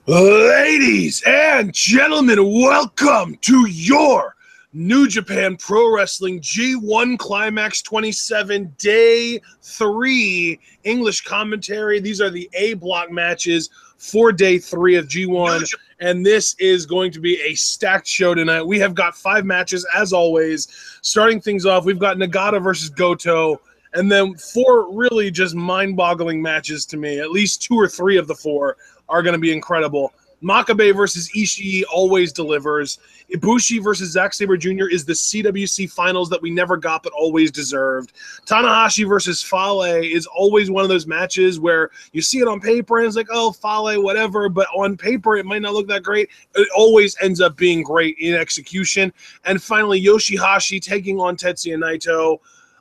Ladies and gentlemen, welcome to your New Japan Pro Wrestling G1 Climax 27 Day 3 English commentary. These are the A block matches for Day 3 of G1, and this is going to be a stacked show tonight. We have got 5 matches, as always. Starting things off, we've got Nagata versus Goto, and then 4 really just mind-boggling matches to me. At least 2 or 3 of the 4 are going to be incredible. Makabe versus Ishii always delivers. Ibushi versus Zack Sabre Jr. is the CWC finals that we never got but always deserved. Tanahashi versus Fale is always one of those matches where you see it on paper and it's like, oh, Fale, whatever, but on paper it might not look that great. It always ends up being great in execution. And finally, Yoshi-Hashi taking on Tetsuya Naito.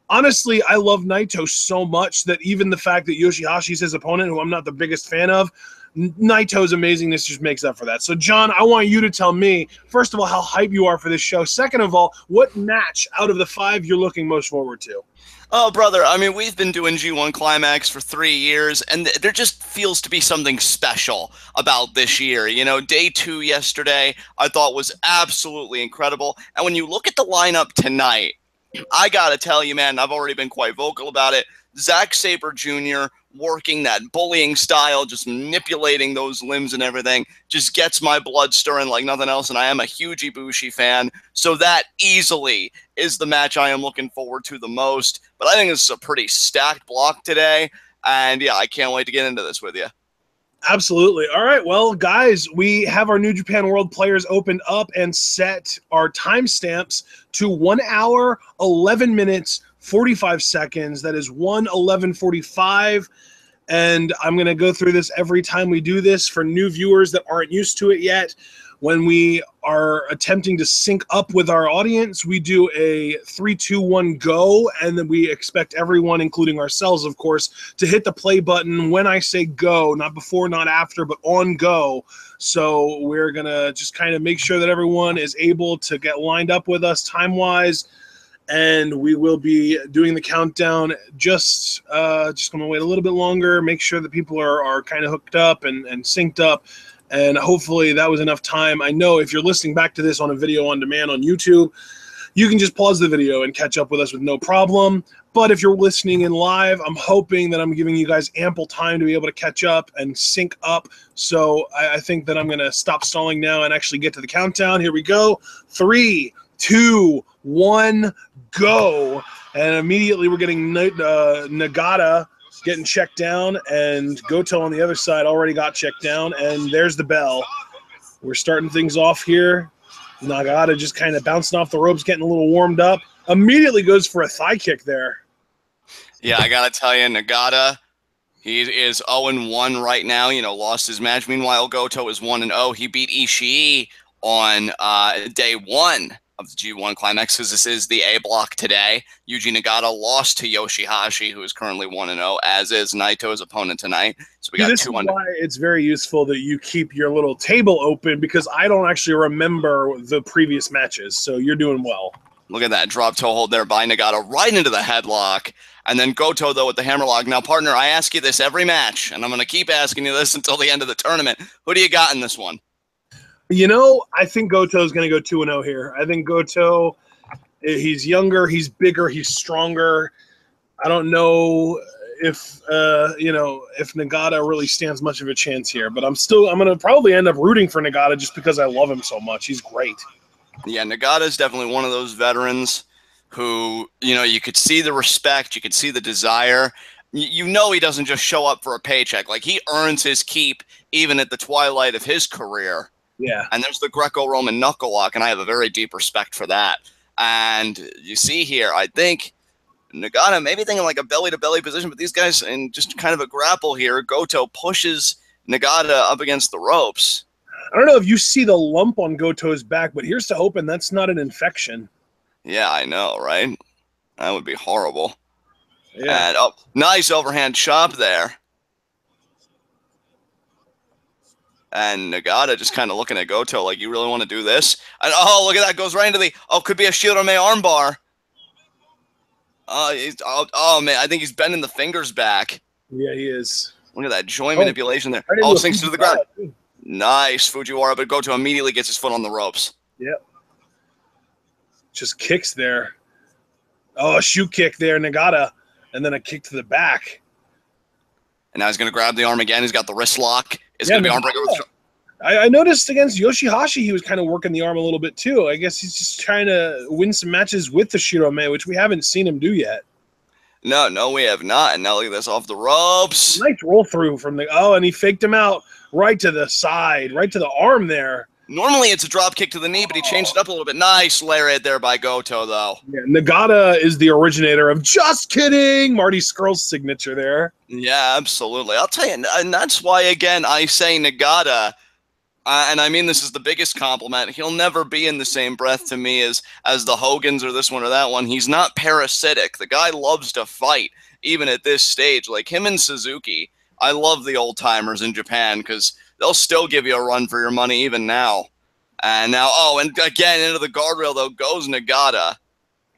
Honestly, I love Naito so much that even the fact that Yoshi-Hashi is his opponent, who I'm not the biggest fan of, Naito's amazingness just makes up for that. So, John, I want you to tell me, first of all, how hype you are for this show. Second of all, what match out of the 5 you're looking most forward to? Oh, brother, I mean, we've been doing G1 Climax for 3 years, and there just feels to be something special about this year. You know, Day 2 yesterday, I thought was absolutely incredible. And when you look at the lineup tonight, I gotta tell you, man, I've already been quite vocal about it. Zack Sabre Jr. working that bullying style, just manipulating those limbs and everything, just gets my blood stirring like nothing else, and I am a huge Ibushi fan, so that easily is the match I am looking forward to the most. But I think this is a pretty stacked block today, and yeah, I can't wait to get into this with you. Absolutely. All right, well, guys, we have our New Japan World players opened up and set our timestamps to 1 hour, 11 minutes, 45 seconds. That is 1:11:45. And I'm going to go through this every time we do this for new viewers that aren't used to it yet. When we are attempting to sync up with our audience, we do a 3, 2, 1, go, and then we expect everyone, including ourselves, of course, to hit the play button when I say go, not before, not after, but on go. So we're going to just kind of make sure that everyone is able to get lined up with us time-wise, and we will be doing the countdown. Just going to wait a little bit longer, make sure that people are kind of hooked up and synced up. And hopefully that was enough time. I know if you're listening back to this on a video on demand on YouTube, you can just pause the video and catch up with us with no problem. But if you're listening in live, I'm hoping that I'm giving you guys ample time to be able to catch up and sync up. So I think that I'm going to stop stalling now and actually get to the countdown. Here we go. 3, 2, 1, go. And immediately we're getting Nagata getting checked down, and Goto on the other side already got checked down, and there's the bell. We're starting things off here. Nagata just kind of bouncing off the ropes, getting a little warmed up. Immediately goes for a thigh kick there. Yeah, I gotta tell you, Nagata, he is 0-1 right now. You know, lost his match. Meanwhile, Goto is 1-0. He beat Ishii on Day 1 of the G1 Climax, because this is the A block today. Yuji Nagata lost to Yoshi-Hashi, who is currently 1-0, as is Naito's opponent tonight. So we got this 2-1. Is why it's very useful that you keep your little table open, because I don't actually remember the previous matches. So you're doing well. Look at that drop toe hold there by Nagata right into the headlock. And then Goto, though, with the hammerlock. Now, partner, I ask you this every match, and I'm going to keep asking you this until the end of the tournament. Who do you got in this one? You know, I think Goto's going to go 2-0 here. I think Goto, he's younger, he's bigger, he's stronger. I don't know if, if Nagata really stands much of a chance here, but I'm going to probably end up rooting for Nagata just because I love him so much. He's great. Yeah, Nagata is definitely one of those veterans who, you know, you could see the respect, you could see the desire. You know he doesn't just show up for a paycheck. Like, he earns his keep even at the twilight of his career. Yeah. And there's the Greco-Roman knuckle lock, and I have a very deep respect for that. And you see here, I think Nagata maybe thinking like a belly-to-belly position, but these guys in just kind of a grapple here. Goto pushes Nagata up against the ropes. I don't know if you see the lump on Goto's back, but here's to hoping that's not an infection. Yeah, I know, right? That would be horrible. Yeah. And, oh, nice overhand chop there. And Nagata just kind of looking at Goto like, you really want to do this? And, oh, look at that. Goes right into the, could be a Shield May armbar. Oh, man, I think he's bending the fingers back. Yeah, he is. Look at that joint manipulation there. Right Sinks to the ground. Nice, Fujiwara, but Goto immediately gets his foot on the ropes. Yep. Just kicks there. Oh, a shoe kick there, Nagata. And then a kick to the back. And now he's going to grab the arm again. He's got the wrist lock. It's going to be arm breaker. I noticed against Yoshi-Hashi, he was kind of working the arm a little bit too. I guess he's just trying to win some matches with the Shirome, which we haven't seen him do yet. No, we have not. And now look at this, off the ropes. Nice roll through from the... Oh, and he faked him out right to the side, right to the arm there. Normally it's a drop kick to the knee, but he changed it up a little bit. Nice lariat there by Goto, though. Yeah, Nagata is the originator of just kidding. Marty Scurll's signature there. Yeah, absolutely. I'll tell you, and that's why, again, I say Nagata, and I mean this is the biggest compliment. He'll never be in the same breath to me as the Hogans or this one or that one. He's not parasitic. The guy loves to fight, even at this stage. Like him and Suzuki, I love the old-timers in Japan because they'll still give you a run for your money even now. And now, oh, and again, into the guardrail, though, goes Nagata.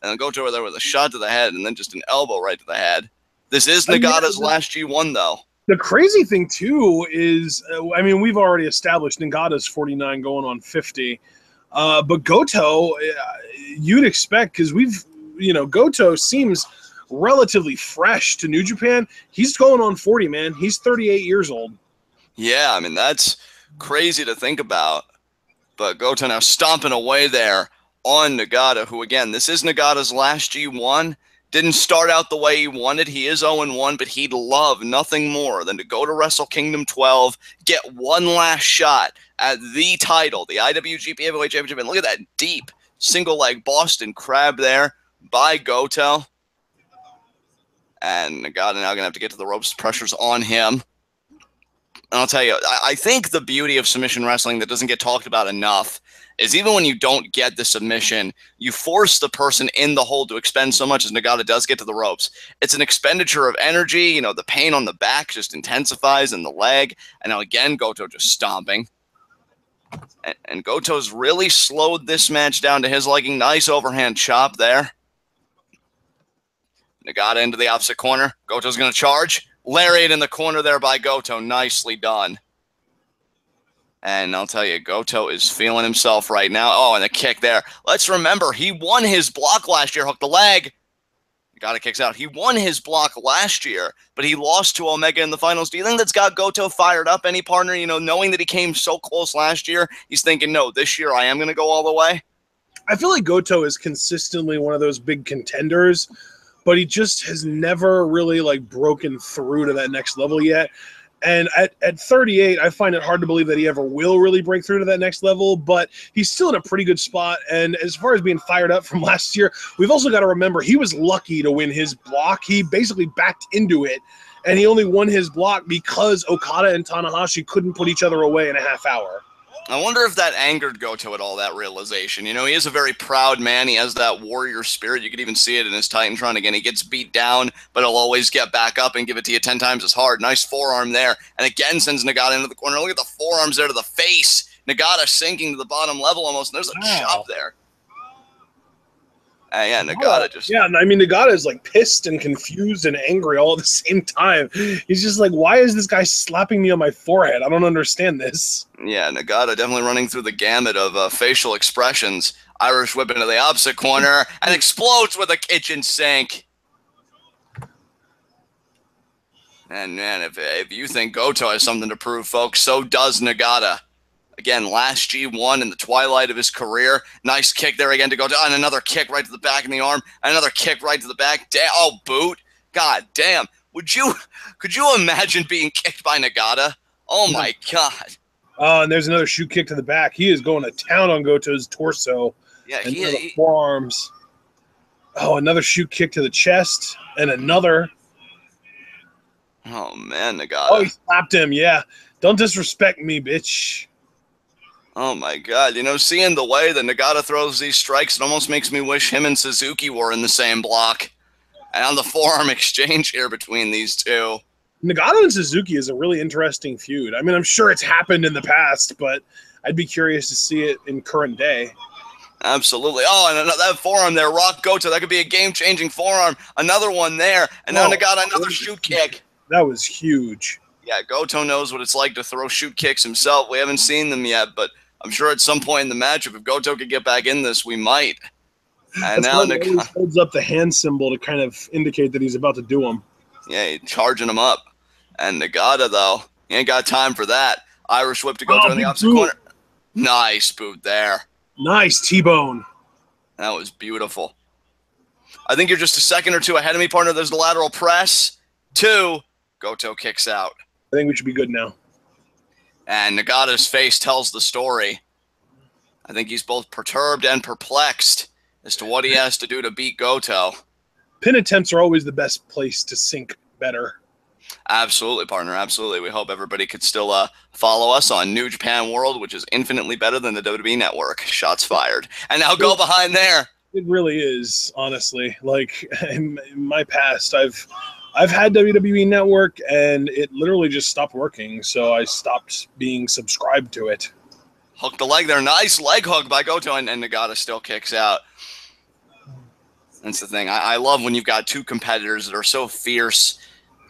And then Goto over there with a shot to the head and then just an elbow right to the head. This is Nagata's last G1, though. The crazy thing, too, is, I mean, we've already established Nagata's 49 going on 50. But Goto, you'd expect, because Goto seems relatively fresh to New Japan. He's going on 40, man. He's 38 years old. Yeah, I mean, that's crazy to think about. But Goto now stomping away there on Nagata, who, again, this is Nagata's last G1. Didn't start out the way he wanted. He is 0-1, but he'd love nothing more than to go to Wrestle Kingdom 12, get one last shot at the title, the IWGP Heavyweight Championship. And look at that deep single-leg Boston Crab there by Goto. And Nagata now going to have to get to the ropes. Pressure's on him. And I'll tell you, I think the beauty of submission wrestling that doesn't get talked about enough is even when you don't get the submission, you force the person in the hold to expend so much as Nagata does get to the ropes. It's an expenditure of energy. The pain on the back just intensifies in the leg. And now again, Goto just stomping. And Goto's really slowed this match down to his liking. Nice overhand chop there. Nagata into the opposite corner. Goto's going to charge. Lariat in the corner there by Goto. Nicely done. And I'll tell you, Goto is feeling himself right now. Oh, and the kick there. Let's remember, he won his block last year. Hook the leg. Nagata kicks out. He won his block last year, but he lost to Omega in the finals. Do you think that's got Goto fired up, any partner? Knowing that he came so close last year, he's thinking, no, this year I am going to go all the way? I feel like Goto is consistently one of those big contenders, but he just has never really broken through to that next level yet. And at 38, I find it hard to believe that he ever will really break through to that next level, but he's still in a pretty good spot. And as far as being fired up from last year, we've also got to remember he was lucky to win his block. He basically backed into it, and he only won his block because Okada and Tanahashi couldn't put each other away in a half hour. I wonder if that angered Goto at all, that realization. He is a very proud man. He has that warrior spirit. You could even see it in his Titantron. Again, he gets beat down, but he'll always get back up and give it to you 10 times as hard. Nice forearm there. And again sends Nagata into the corner. Look at the forearms there to the face. Nagata sinking to the bottom level almost. And there's a chop there. Yeah, Nagata just... Yeah, I mean, Nagata is pissed and confused and angry all at the same time. He's just why is this guy slapping me on my forehead? I don't understand this. Yeah, Nagata definitely running through the gamut of facial expressions. Irish whip into the opposite corner and explodes with a kitchen sink. And man, if you think Goto has something to prove, folks, so does Nagata. Again, last G1 in the twilight of his career. Nice kick there again to Goto. And another kick right to the back of the arm. And another kick right to the back. Oh, boot. God damn. Could you imagine being kicked by Nagata? Oh, my God. Oh, and there's another shoe kick to the back. He is going to town on Goto's torso. Yeah, and the forearms. Oh, another shoe kick to the chest. And another. Oh, man, Nagata. Oh, he slapped him, yeah. Don't disrespect me, bitch. Oh, my God. Seeing the way that Nagata throws these strikes, it almost makes me wish him and Suzuki were in the same block. And on the forearm exchange here between these two. Nagata and Suzuki is a really interesting feud. I mean, I'm sure it's happened in the past, but I'd be curious to see it in current day. Absolutely. Oh, and that forearm there, Rock Goto. That could be a game-changing forearm. Another one there. And now Nagata, another shoot kick. That was huge. Yeah, Goto knows what it's like to throw shoot kicks himself. We haven't seen them yet, but I'm sure at some point in the match, if Goto could get back in this, we might. And That's now why he always holds up the hand symbol to kind of indicate that he's about to do them. Yeah, charging him up. And Nagata, though, he ain't got time for that. Irish whip to Goto in the opposite corner. Nice boot there. Nice T-bone. That was beautiful. I think you're just a second or two ahead of me, partner. There's the lateral press. 2, Goto kicks out. I think we should be good now. And Nagata's face tells the story. I think he's both perturbed and perplexed as to what he has to do to beat Goto. Pin attempts are always the best place to sync better. Absolutely, partner. Absolutely. We hope everybody could still follow us on New Japan World, which is infinitely better than the WWE Network. Shots fired. And now go behind there. It really is, honestly. Like, in my past, I've had WWE Network, and it literally just stopped working, so I stopped being subscribed to it. Hooked the leg there. Nice leg hook by Goto, and Nagata still kicks out. That's the thing. I love when you've got two competitors that are so fierce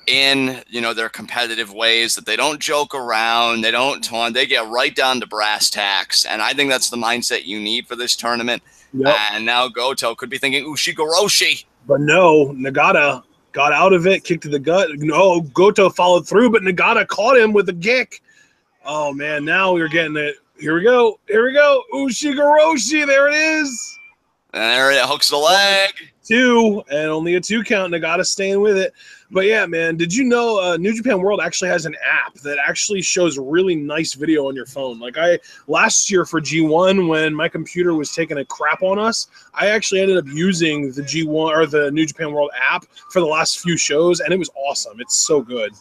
in, you know, their competitive ways that they don't joke around, they don't taunt, they get right down to brass tacks. And I think that's the mindset you need for this tournament. Yep. And now Goto could be thinking Ushigoroshi. But no, Nagata got out of it, kicked to the gut. No, Goto followed through, but Nagata caught him with a kick. Oh, man, now we're getting it. Here we go. Here we go. Ushigoroshi, there it is. And there it hooks the leg. 2, and only a 2 count. Nagata staying with it. But yeah, man, did you know New Japan World actually has an app that actually shows really nice video on your phone? Like last year for G1, when my computer was taking a crap on us, I actually ended up using the G1 or the New Japan World app for the last few shows, and it was awesome. It's so good.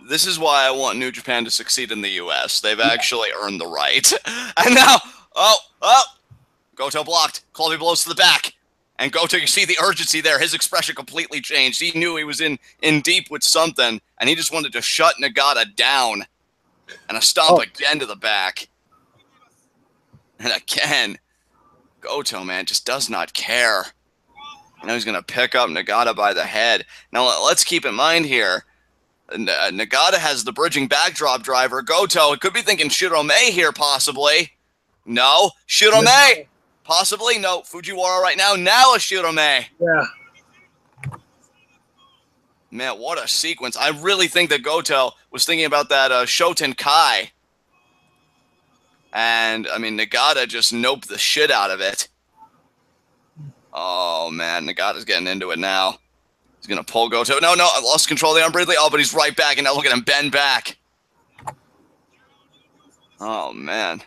This is why I want New Japan to succeed in the U.S. They've actually earned the right. And now, Goto blocked. Clubby blows to the back. And Goto, you see the urgency there. His expression completely changed. He knew he was in deep with something, and he just wanted to shut Nagata down. And a stomp again to the back. And again, Goto, man, just does not care. Now he's going to pick up Nagata by the head. Now, let's keep in mind here, Nagata has the bridging backdrop driver. Goto could be thinking Shirome here, possibly. No, Shirome. Possibly. No, Fujiwara right now. Now a Shirome. Yeah. Man, what a sequence. I really think that Goto was thinking about that Shoten Kai. And, I mean, Nagata just noped the shit out of it. Oh, man. Nagata's getting into it now. He's going to pull Goto. No, I lost control of the arm briefly. Oh, but he's right back. And now look at him bend back. Oh, man.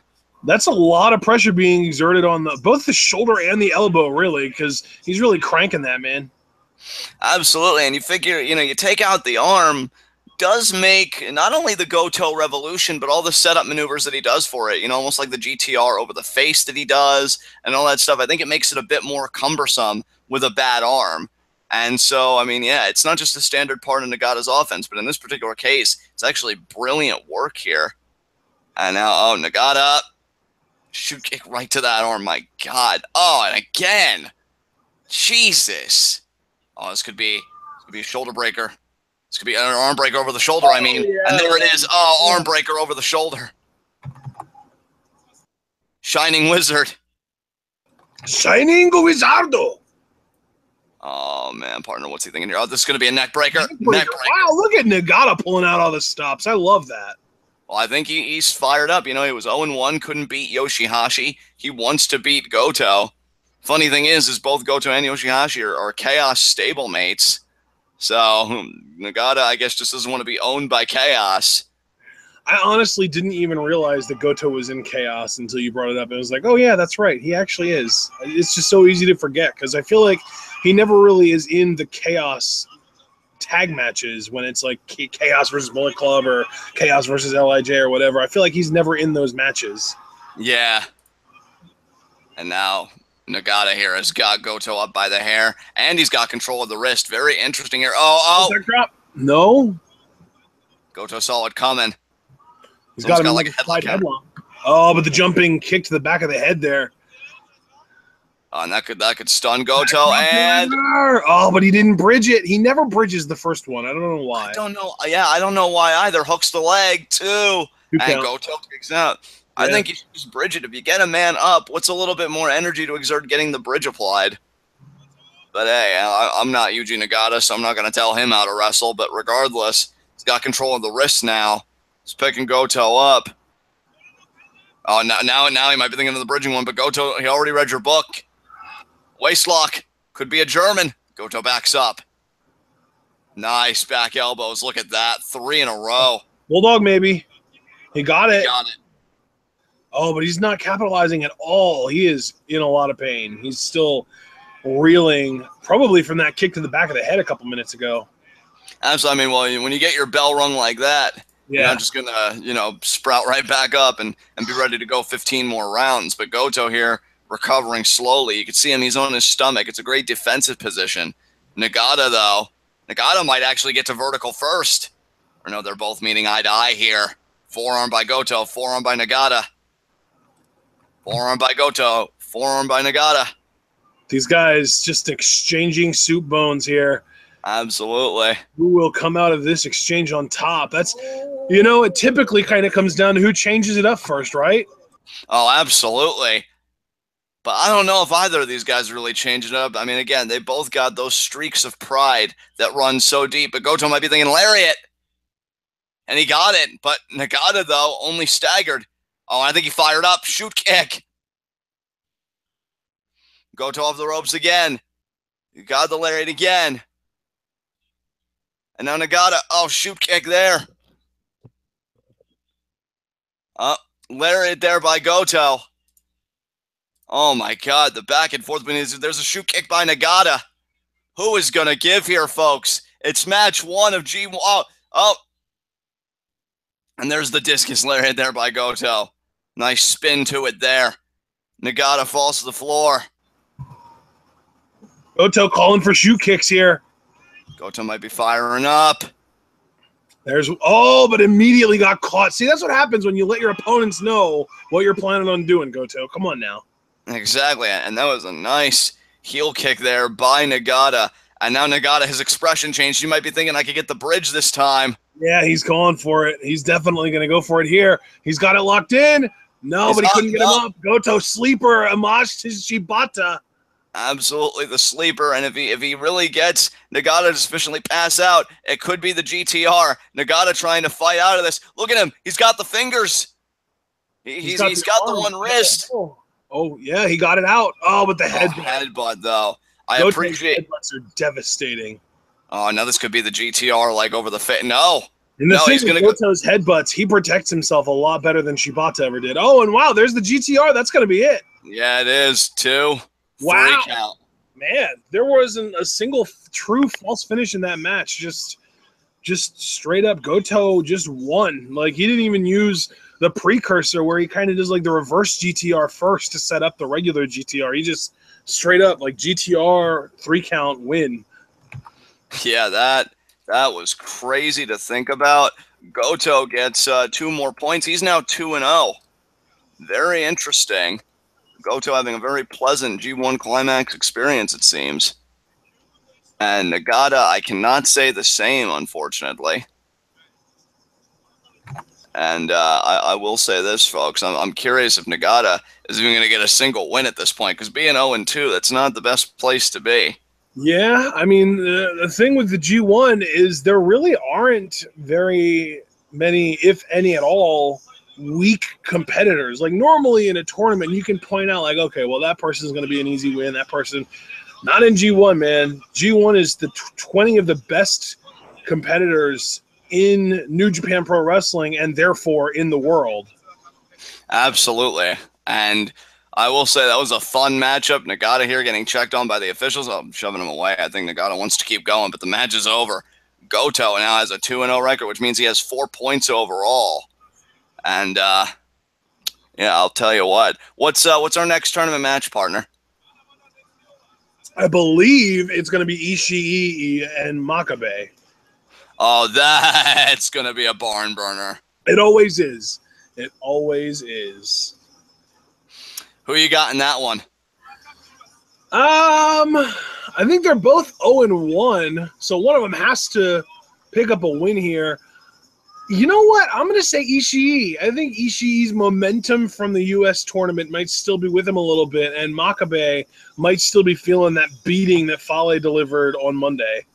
That's a lot of pressure being exerted on both the shoulder and the elbow, really, because he's really cranking that, man. Absolutely, and you figure, you take out the arm, does make not only the Goto revolution, but all the setup maneuvers that he does for it, almost like the GTR over the face that he does, and all that stuff. I think it makes it a bit more cumbersome with a bad arm. And so, I mean, yeah, it's not just a standard part of Nagata's offense, but in this particular case, it's actually brilliant work here. And now, Nagata. Shoot kick right to that arm. My God. Oh, and again. Jesus. Oh, this could be a shoulder breaker. This could be an arm breaker over the shoulder, I mean. Yeah. And there it is. Oh, arm breaker over the shoulder. Shining Wizard. Shining Wizardo. Oh, man, partner, what's he thinking here? Oh, this is going to be a neck breaker. Neck breaker. Wow, look at Nagata pulling out all the stops. I love that. Well, I think he's fired up. He was 0-1, couldn't beat Yoshi-Hashi. He wants to beat Goto. Funny thing is both Goto and Yoshi-Hashi are Chaos stablemates. So Nagata, I guess, just doesn't want to be owned by Chaos. I honestly didn't even realize that Goto was in Chaos until you brought it up. It was like, oh, yeah, that's right. He actually is. It's just so easy to forget because I feel like he never really is in the Chaos tag matches when it's like Chaos versus Bullet Club or Chaos versus LIJ or whatever. I feel like he's never in those matches. Yeah. And now Nagata here has got Goto up by the hair, and he's got control of the wrist. Very interesting here. Oh. Drop? No. Goto saw it coming. He's got like a headlock. Oh, but the jumping kick to the back of the head there. And that could stun Goto. And oh, but he didn't bridge it. He never bridges the first one. I don't know why. I don't know. Yeah, I don't know why either. Hooks the leg too, and Goto kicks out. Yeah. I think you should just bridge it. If you get a man up, what's a little bit more energy to exert getting the bridge applied? But hey, I'm not Yuji Nagata, so I'm not going to tell him how to wrestle. But regardless, he's got control of the wrist now. He's picking Goto up. Oh, now he might be thinking of the bridging one, but Goto, he already read your book. Waistlock. Could be a German. Goto backs up. Nice back elbows. Look at that. 3 in a row. Bulldog, maybe. He got it. He got it. Oh, but he's not capitalizing at all. He is in a lot of pain. He's still reeling, probably from that kick to the back of the head a couple minutes ago. Absolutely. I mean, well, when you get your bell rung like that, you're not just going to, sprout right back up and be ready to go 15 more rounds. But Goto here, recovering slowly. You can see him. He's on his stomach. It's a great defensive position. Nagata, though. Nagata might actually get to vertical first. Or no, they're both meeting eye to eye here. Forearm by Goto. Forearm by Nagata. Forearm by Goto. Forearm by Nagata. These guys just exchanging soup bones here. Absolutely. Who will come out of this exchange on top? That's, it typically kind of comes down to who changes it up first, right? Oh, absolutely. But I don't know if either of these guys really change it up. I mean, again, they both got those streaks of pride that run so deep. But Goto might be thinking lariat. And he got it. But Nagata, though, only staggered. Oh, I think he fired up. Shoot kick. Goto off the ropes again. You got the lariat again. And now Nagata. Oh, shoot kick there. Lariat there by Goto. Oh, my God. The back and forth. There's a shoot kick by Nagata. Who is going to give here, folks? It's match 1 of G1. Oh. And there's the discus lariat there by Goto. Nice spin to it there. Nagata falls to the floor. Goto calling for shoot kicks here. Goto might be firing up. But immediately got caught. See, that's what happens when you let your opponents know what you're planning on doing, Goto. Come on now. Exactly, and that was a nice heel kick there by Nagata. And now Nagata, his expression changed. You might be thinking I could get the bridge this time. Yeah, he's going for it. He's definitely going to go for it here. He's got it locked in. No, but he couldn't get him up. Goto sleeper, Amash to Shibata. Absolutely the sleeper, and if he really gets Nagata to sufficiently pass out, it could be the GTR. Nagata trying to fight out of this. Look at him. He's got the fingers. He's got the one wrist. Oh, yeah, he got it out. Oh, but the headbutt. Headbutt, though. I Goto's appreciate headbutts are devastating. Oh, now this could be the GTR, like, over the face. No. And the thing with Goto's headbutts, he protects himself a lot better than Shibata ever did. Oh, and wow, there's the GTR. That's going to be it. Yeah, it is. 2. Wow. 3 count. Man, there wasn't a single true false finish in that match. Just straight up Goto just won. Like, he didn't even use the precursor where he kind of does like the reverse GTR first to set up the regular GTR. He just straight up like GTR 3 count win. Yeah, that was crazy to think about. Goto gets 2 more points. He's now 2-0. Very interesting. Goto having a very pleasant G1 Climax experience, it seems. And Nagata, I cannot say the same, unfortunately. And I will say this, folks. I'm curious if Nagata is even going to get a single win at this point, because being 0-2, that's not the best place to be. Yeah, I mean, the thing with the G1 is there really aren't very many, if any at all, weak competitors. Like, normally in a tournament, you can point out, like, okay, well, that person's going to be an easy win. That person, not in G1, man. G1 is the 20 of the best competitors in New Japan Pro Wrestling and therefore in the world. Absolutely. And I will say that was a fun matchup. Nagata here getting checked on by the officials. I'm shoving him away. I think Nagata wants to keep going, but the match is over. Goto now has a 2-0 record, which means he has 4 points overall. And yeah, I'll tell you what. What's our next tournament match, partner? I believe it's going to be Ishii and Makabe. Oh, that's going to be a barn burner. It always is. It always is. Who you got in that one? I think they're both 0-1, so one of them has to pick up a win here. You know what? I'm going to say Ishii. I think Ishii's momentum from the U.S. tournament might still be with him a little bit, and Makabe might still be feeling that beating that Fale delivered on Monday.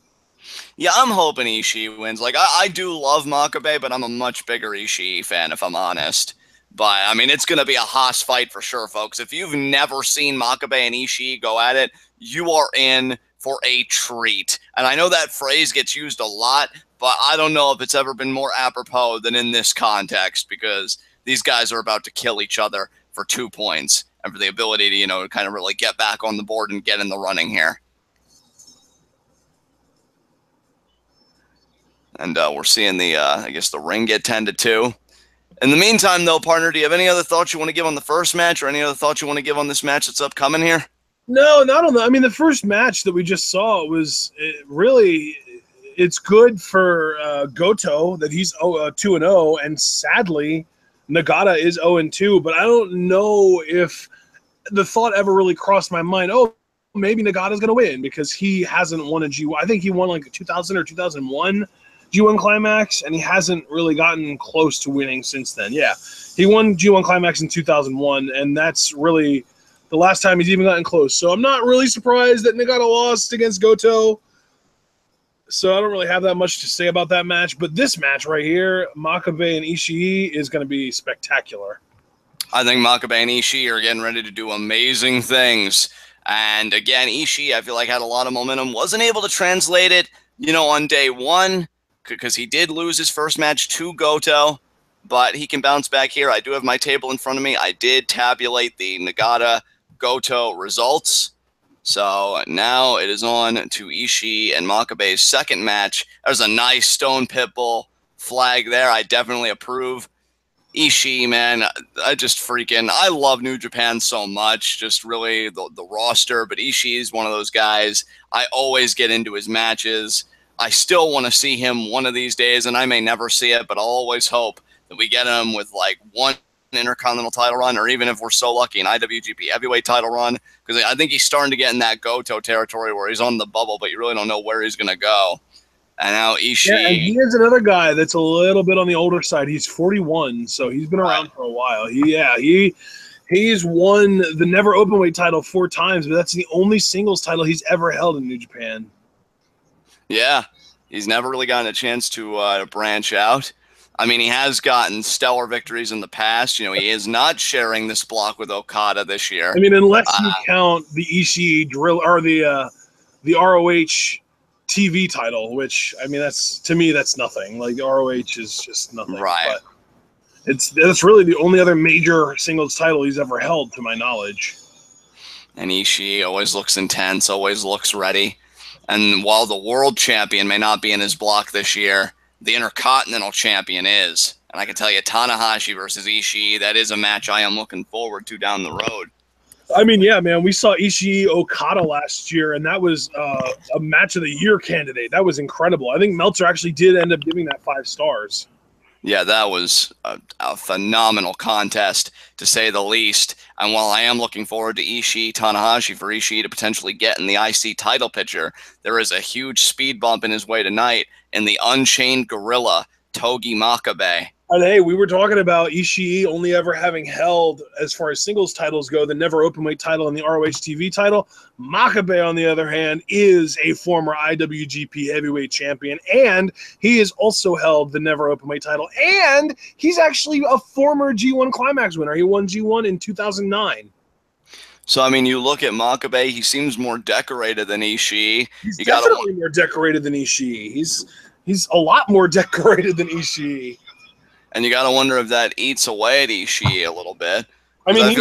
Yeah, I'm hoping Ishii wins. Like, I do love Makabe, but I'm a much bigger Ishii fan, if I'm honest. But, I mean, it's going to be a Haas fight for sure, folks. If you've never seen Makabe and Ishii go at it, you are in for a treat. And I know that phrase gets used a lot, but I don't know if it's ever been more apropos than in this context, because these guys are about to kill each other for 2 points and for the ability to, kind of really get back on the board and get in the running here. And we're seeing the, I guess, the ring get 10-2. In the meantime, though, partner, do you have any other thoughts you want to give on the first match, or any other thoughts you want to give on this match that's upcoming here? No, not on that. I mean, the first match that we just saw was really, it's good for Goto that he's 2-0, and sadly, Nagata is 0-2. But I don't know if the thought ever really crossed my mind, oh, maybe Nagata's going to win, because he hasn't won a G1. I think he won like 2000 or 2001 G1 Climax, and he hasn't really gotten close to winning since then. Yeah, he won G1 Climax in 2001, and that's really the last time he's even gotten close. So I'm not really surprised that Nagata lost against Goto. So I don't really have that much to say about that match. But this match right here, Makabe and Ishii, is going to be spectacular. I think Makabe and Ishii are getting ready to do amazing things. And again, Ishii, I feel like, had a lot of momentum. Wasn't able to translate it, on day one, because he did lose his first match to Goto. But he can bounce back here. I do have my table in front of me. I did tabulate the Nagata-Goto results. So now it is on to Ishii and Makabe's second match. There's a nice Stone Pitbull flag there. I definitely approve. Ishii, man, I love New Japan so much. Just really the roster. But Ishii is one of those guys. I always get into his matches. I still want to see him one of these days, and I may never see it, but I'll always hope that we get him with like one Intercontinental title run, or even if we're so lucky, an IWGP Heavyweight title run, because I think he's starting to get in that Goto territory where he's on the bubble, but you really don't know where he's going to go. And now Ishii. Yeah, and he is another guy that's a little bit on the older side. He's 41, so he's been around for a while. He's won the Never Openweight title 4 times, but that's the only singles title he's ever held in New Japan. Yeah, he's never really gotten a chance to branch out. I mean, he has gotten stellar victories in the past. He is not sharing this block with Okada this year. I mean, unless you count the Ishii drill or the ROH TV title, which, I mean, to me that's nothing. Like, ROH is just nothing. Right. But that's really the only other major singles title he's ever held, to my knowledge. And Ishii always looks intense, always looks ready. And while the world champion may not be in his block this year, the Intercontinental champion is. And I can tell you, Tanahashi versus Ishii, that is a match I am looking forward to down the road. I mean, yeah, man, we saw Ishii Okada last year, and that was a match of the year candidate. That was incredible. I think Meltzer actually did end up giving that 5 stars. Yeah, that was a phenomenal contest, to say the least. And while I am looking forward to Ishii Tanahashi, for Ishii to potentially get in the IC title picture, there is a huge speed bump in his way tonight in the Unchained Gorilla, Togi Makabe. And hey, we were talking about Ishii only ever having held, as far as singles titles go, the Never Openweight title and the ROH TV title. Makabe, on the other hand, is a former IWGP Heavyweight champion, and he has also held the Never Openweight title, and he's actually a former G1 Climax winner. He won G1 in 2009. So, I mean, you look at Makabe, he seems more decorated than Ishii. He's definitely more decorated than Ishii. He's a lot more decorated than Ishii. And you got to wonder if that eats away at Ishii a little bit. I mean,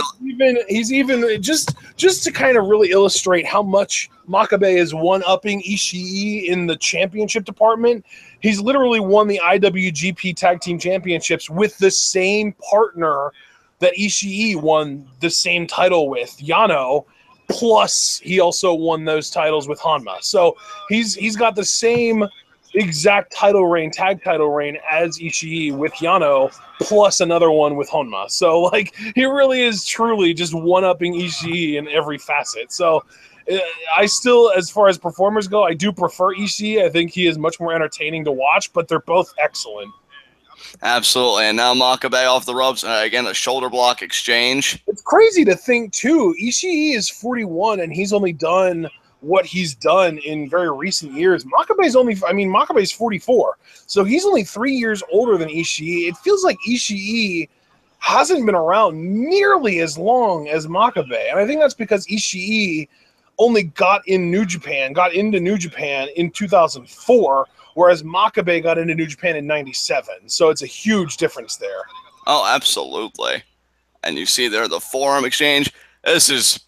he's even just to kind of really illustrate how much Makabe is one-upping Ishii in the championship department. He's literally won the IWGP Tag Team Championships with the same partner that Ishii won the same title with, Yano. Plus, he also won those titles with Hanma. So he's got the same exact title reign, tag title reign, as Ishii with Yano, plus another one with Honma. So, like, he really is truly just one-upping Ishii in every facet. So, I still, as far as performers go, I do prefer Ishii. I think he is much more entertaining to watch, but they're both excellent. Absolutely. And now Makabe off the ropes. Again, a shoulder block exchange. It's crazy to think, too. Ishii is 41, and he's only done what he's done in very recent years. Makabe's 44, so he's only 3 years older than Ishii. It feels like Ishii hasn't been around nearly as long as Makabe, and I think that's because Ishii only got into New Japan in 2004, whereas Makabe got into New Japan in 97. So it's a huge difference there. Oh, absolutely. And you see there the forearm exchange. This is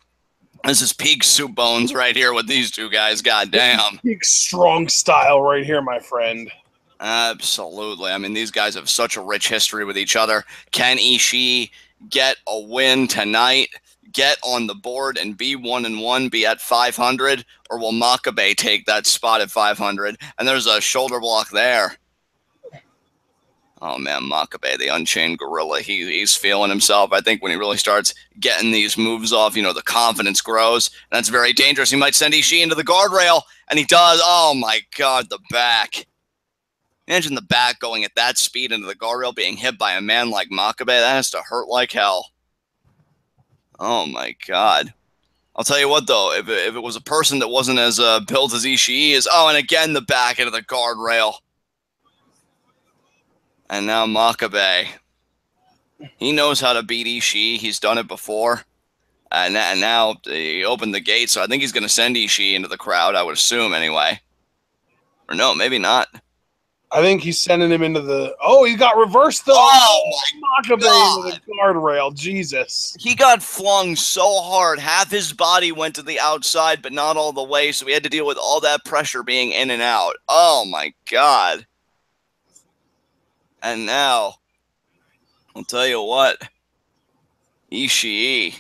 peak soup bones right here with these two guys. Goddamn. Peak strong style right here, my friend. Absolutely. I mean, these guys have such a rich history with each other. Can Ishii get a win tonight? Get on the board and be 1-1, be at 500, or will Makabe take that spot at 500? And there's a shoulder block there. Oh man, Makabe, the Unchained Gorilla, he's feeling himself. I think when he really starts getting these moves off, the confidence grows. And that's very dangerous. He might send Ishii into the guardrail, and he does. Oh my God, the back. Imagine the back going at that speed into the guardrail, being hit by a man like Makabe. That has to hurt like hell. Oh my God. I'll tell you what, though, if it was a person that wasn't as built as Ishii is, and again, the back into the guardrail. And now Makabe. He knows how to beat Ishii. He's done it before. And now he opened the gate, so I think he's going to send Ishii into the crowd, I would assume, anyway. Or no, maybe not. I think he's sending him into the... Oh, he got reversed, though. Oh, my Makabe God. into the guardrail. Jesus. He got flung so hard. Half his body went to the outside, but not all the way, so we had to deal with all that pressure being in and out. Oh, my God. And now, I'll tell you what. Ishii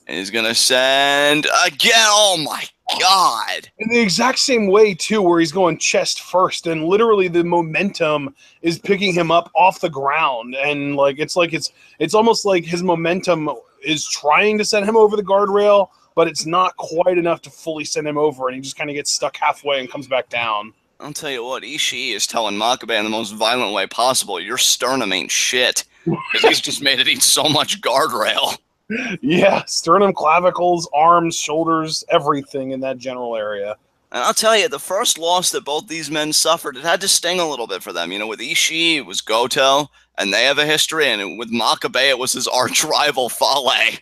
is going to send again. Oh, my God. In the exact same way, too, where he's going chest first, and literally the momentum is picking him up off the ground. And, it's almost like his momentum is trying to send him over the guardrail, but it's not quite enough to fully send him over, and he just kind of gets stuck halfway and comes back down. I'll tell you what, Ishii is telling Makabe in the most violent way possible, your sternum ain't shit. Because he's just made it eat so much guardrail. Yeah, sternum, clavicles, arms, shoulders, everything in that general area. And I'll tell you, the first loss that both these men suffered, it had to sting a little bit for them. With Ishii, it was Goto, and they have a history, and with Makabe, it was his arch rival, Fale.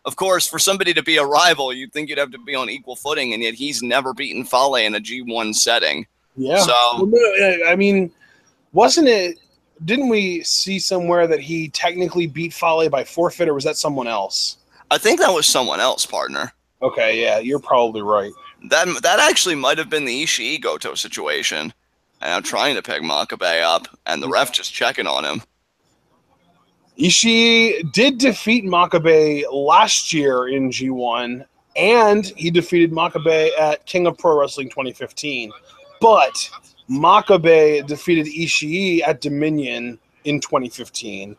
Of course, for somebody to be a rival, you'd think you'd have to be on equal footing, and yet he's never beaten Fale in a G1 setting. Yeah. So, I mean, didn't we see somewhere that he technically beat Fale by forfeit, or was that someone else? I think that was someone else, partner. Okay, yeah, you're probably right. That actually might have been the Ishii Goto situation. And I'm trying to pick Makabe up, and the ref just checking on him. Ishii did defeat Makabe last year in G1, and he defeated Makabe at King of Pro Wrestling 2015. But Makabe defeated Ishii at Dominion in 2015.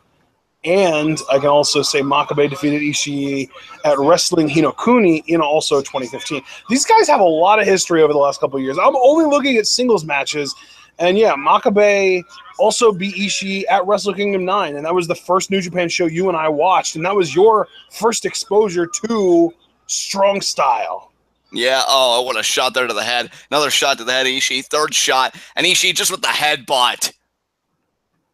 And I can also say Makabe defeated Ishii at Wrestling Hinokuni in also 2015. These guys have a lot of history over the last couple of years. I'm only looking at singles matches. And yeah, Makabe also beat Ishii at Wrestle Kingdom 9. And that was the first New Japan show you and I watched. And that was your first exposure to strong style. Yeah, what a shot there to the head. Another shot to the head of Ishii. Third shot. And Ishii just with the headbutt.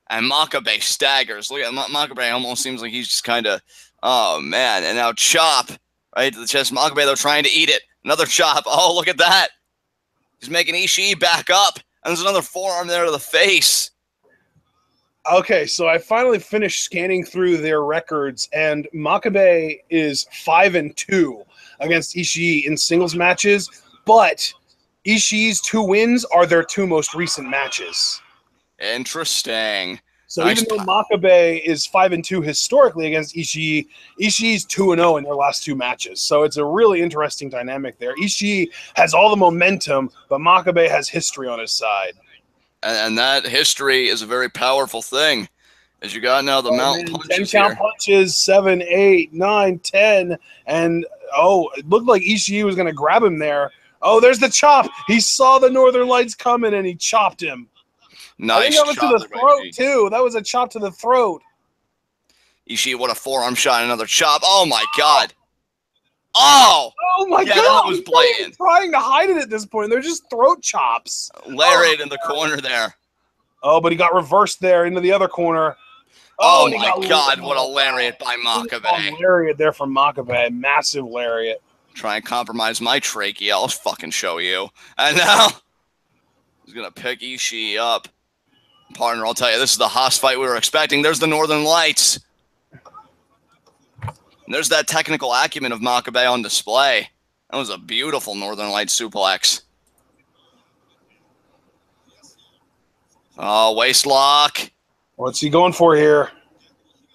And Makabe staggers. Look at Makabe. Almost seems like he's just kind of, oh, man. And now chop right to the chest. Makabe, though, trying to eat it. Another chop. Oh, look at that. He's making Ishii back up. And there's another forearm there to the face. Okay, so I finally finished scanning through their records, and Makabe is 5-2 against Ishii in singles matches, but Ishii's 2 wins are their 2 most recent matches. Interesting. So nice. Even though Makabe is 5-2 historically against Ishii, Ishii's 2-0 in their last 2 matches. So it's a really interesting dynamic there. Ishii has all the momentum, but Makabe has history on his side. And that history is a very powerful thing. As you got now the mountain punches 10 count punches, 7, 8, 9, 10, and Oh, it looked like Ishii was going to grab him there. Oh, there's the chop. He saw the Northern Lights coming, and he chopped him. Nice. I think that was to the throat, too. That was a chop to the throat. Ishii, what a forearm shot, another chop. Oh, my God. Oh! Oh, my God. That was blatant. Trying to hide it at this point. They're just throat chops. Lariat in the corner there. Oh, but he got reversed there into the other corner. Oh, my God, what a lariat by Makabe. Lariat there from Makabe. Massive lariat. Try and compromise my trachea. I'll fucking show you. And now he's going to pick Ishii up. Partner, I'll tell you, this is the Haas fight we were expecting. There's the Northern Lights. And there's that technical acumen of Makabe on display. That was a beautiful Northern Lights suplex. Oh, waist lock. What's he going for here?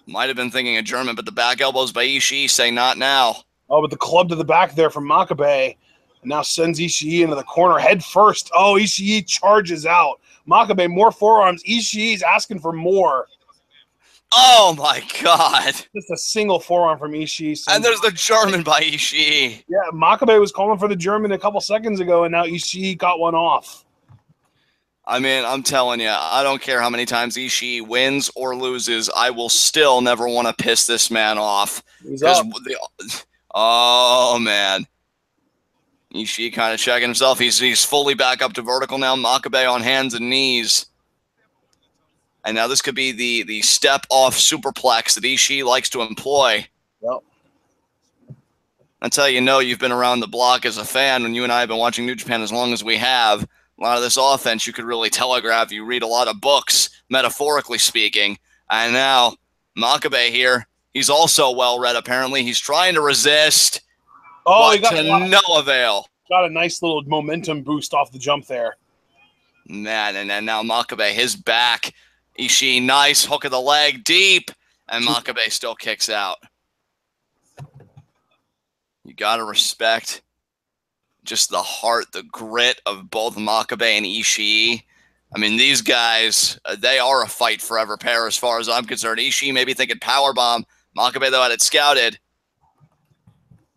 Might have been thinking of German, but the back elbows by Ishii say not now. Oh, but the club to the back there from Makabe. And now sends Ishii into the corner head first. Oh, Ishii charges out. Makabe, more forearms. Ishii's asking for more. Oh, my God. Just a single forearm from Ishii. And there's the German by Ishii. Yeah, Makabe was calling for the German a couple seconds ago, and now Ishii got one off. I mean, I'm telling you, I don't care how many times Ishii wins or loses, I will still never want to piss this man off. Oh, man. Ishii kind of checking himself. He's fully back up to vertical now. Makabe on hands and knees. And now this could be the step-off superplex that Ishii likes to employ. Yep. That's how you know you've been around the block as a fan when you and I have been watching New Japan as long as we have. A lot of this offense you could really telegraph. You read a lot of books, metaphorically speaking. And now, Makabe here, he's also well-read, apparently. He's trying to resist, but to no avail. Got a nice little momentum boost off the jump there. Man, and now Makabe, his back. Ishii, nice hook of the leg, deep. And Makabe still kicks out. You got to respect just the heart, the grit of both Makabe and Ishii. I mean, these guys, they are a fight forever pair as far as I'm concerned. Ishii maybe thinking powerbomb. Makabe, though, had it scouted.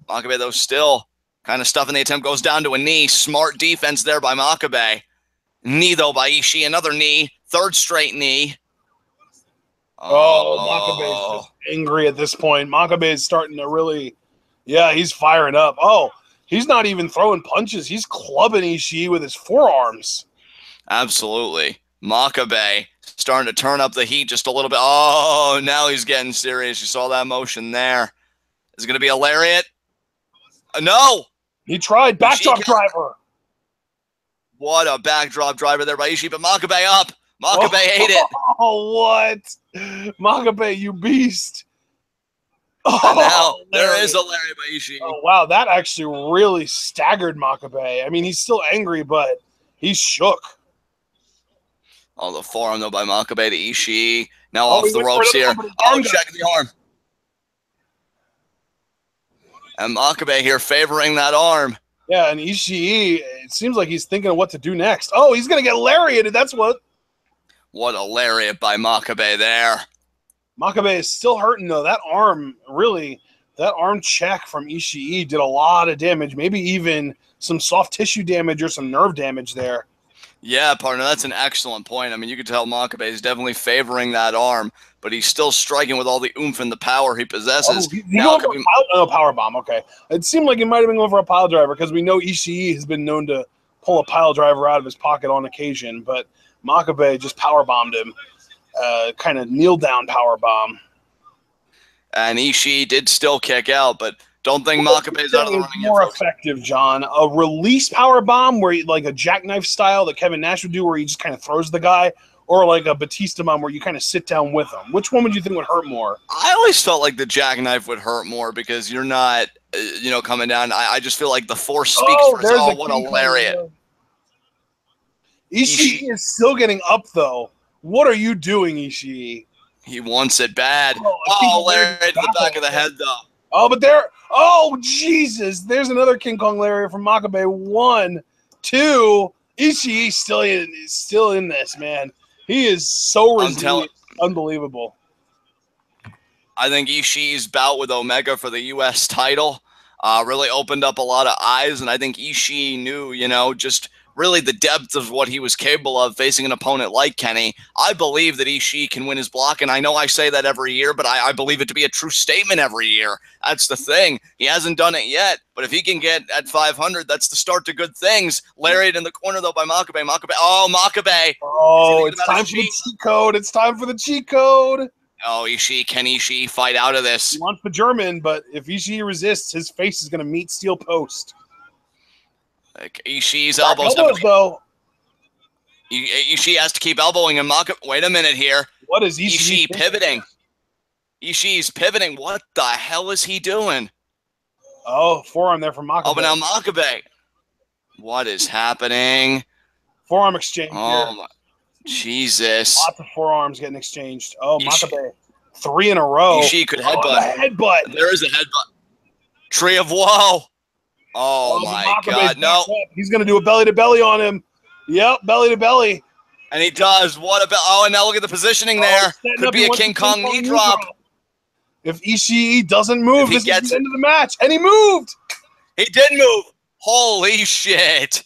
Makabe, though, still kind of stuffing the attempt. Goes down to a knee. Smart defense there by Makabe. Knee, though, by Ishii. Another knee. Third straight knee. Makabe is just angry at this point. Makabe is starting to really, yeah, he's firing up. Oh, he's not even throwing punches. He's clubbing Ishii with his forearms. Absolutely. Makabe starting to turn up the heat just a little bit. Oh, now he's getting serious. You saw that motion there. Is it going to be a lariat? No. He tried. Backdrop driver. What a backdrop driver there by Ishii, but Makabe up. Makabe ate it. Oh, what? Makabe, you beast. And now there is a lariat by Ishii. Oh, wow. That actually really staggered Makabe. I mean, he's still angry, but he's shook. Oh, the forearm, though, by Makabe to Ishii. Now off the ropes here. Oh, check the arm. And Makabe here favoring that arm. Yeah, and Ishii, it seems like he's thinking of what to do next. Oh, he's going to get lariated. That's what. What a lariat by Makabe there. Makabe is still hurting, though. That arm, really, that arm check from Ishii did a lot of damage. Maybe even some soft tissue damage or some nerve damage there. Yeah, partner, that's an excellent point. I mean, you could tell Makabe is definitely favoring that arm, but he's still striking with all the oomph and the power he possesses. Power bomb, okay. It seemed like he might have been going for a pile driver because we know Ishii has been known to pull a pile driver out of his pocket on occasion, but Makabe just power bombed him, kind of kneel down power bomb. And Ishii did still kick out, but don't think Makabe's out of the running. More effective, John. A release power bomb, where like a jackknife style that Kevin Nash would do, where he just kind of throws the guy, or like a Batista bomb where you kind of sit down with him. Which one would you think would hurt more? I always felt like the jackknife would hurt more because you're not, coming down. I just feel like the force speaks for itself. Oh, what a lariat! Ishii is still getting up though. What are you doing, Ishii? He wants it bad. Oh, lariat to the back of the head though. Oh, but there. Oh, Jesus. There's another King Kong lariat from Makabe. 1, 2. Ishii still in this, man. He is so resilient. Unbelievable. I think Ishii's bout with Omega for the U.S. title. really opened up a lot of eyes, and I think Ishii knew, just really the depth of what he was capable of facing an opponent like Kenny. I believe that Ishii can win his block, and I know I say that every year, but I believe it to be a true statement every year. That's the thing. He hasn't done it yet, but if he can get at 500, that's the start to good things. Lariat in the corner, though, by Makabe. Makabe. Oh, it's time for the cheat code. It's time for the cheat code. Oh, Ishii, can Ishii fight out of this? He wants the German, but if Ishii resists, his face is going to meet steel post. Like Ishii's elbows though. Ishii has to keep elbowing him. Wait a minute here. What is Ishii pivoting? Ishii's pivoting. What the hell is he doing? Oh, forearm there from Makabe. Oh, but now Makabe. What is happening? Forearm exchange here. My Jesus. Lots of forearms getting exchanged. Oh, Makabe. 3 in a row. Ishii could headbutt. Headbutt. There is a headbutt. Tree of woe. Oh my God, no. He's going to do a belly-to-belly on him. Yep, belly-to-belly. And he does. What about... Oh, and now look at the positioning there. Could be a King Kong knee drop. If Ishii doesn't move, this is the end of the match. And he moved. He did move. Holy shit.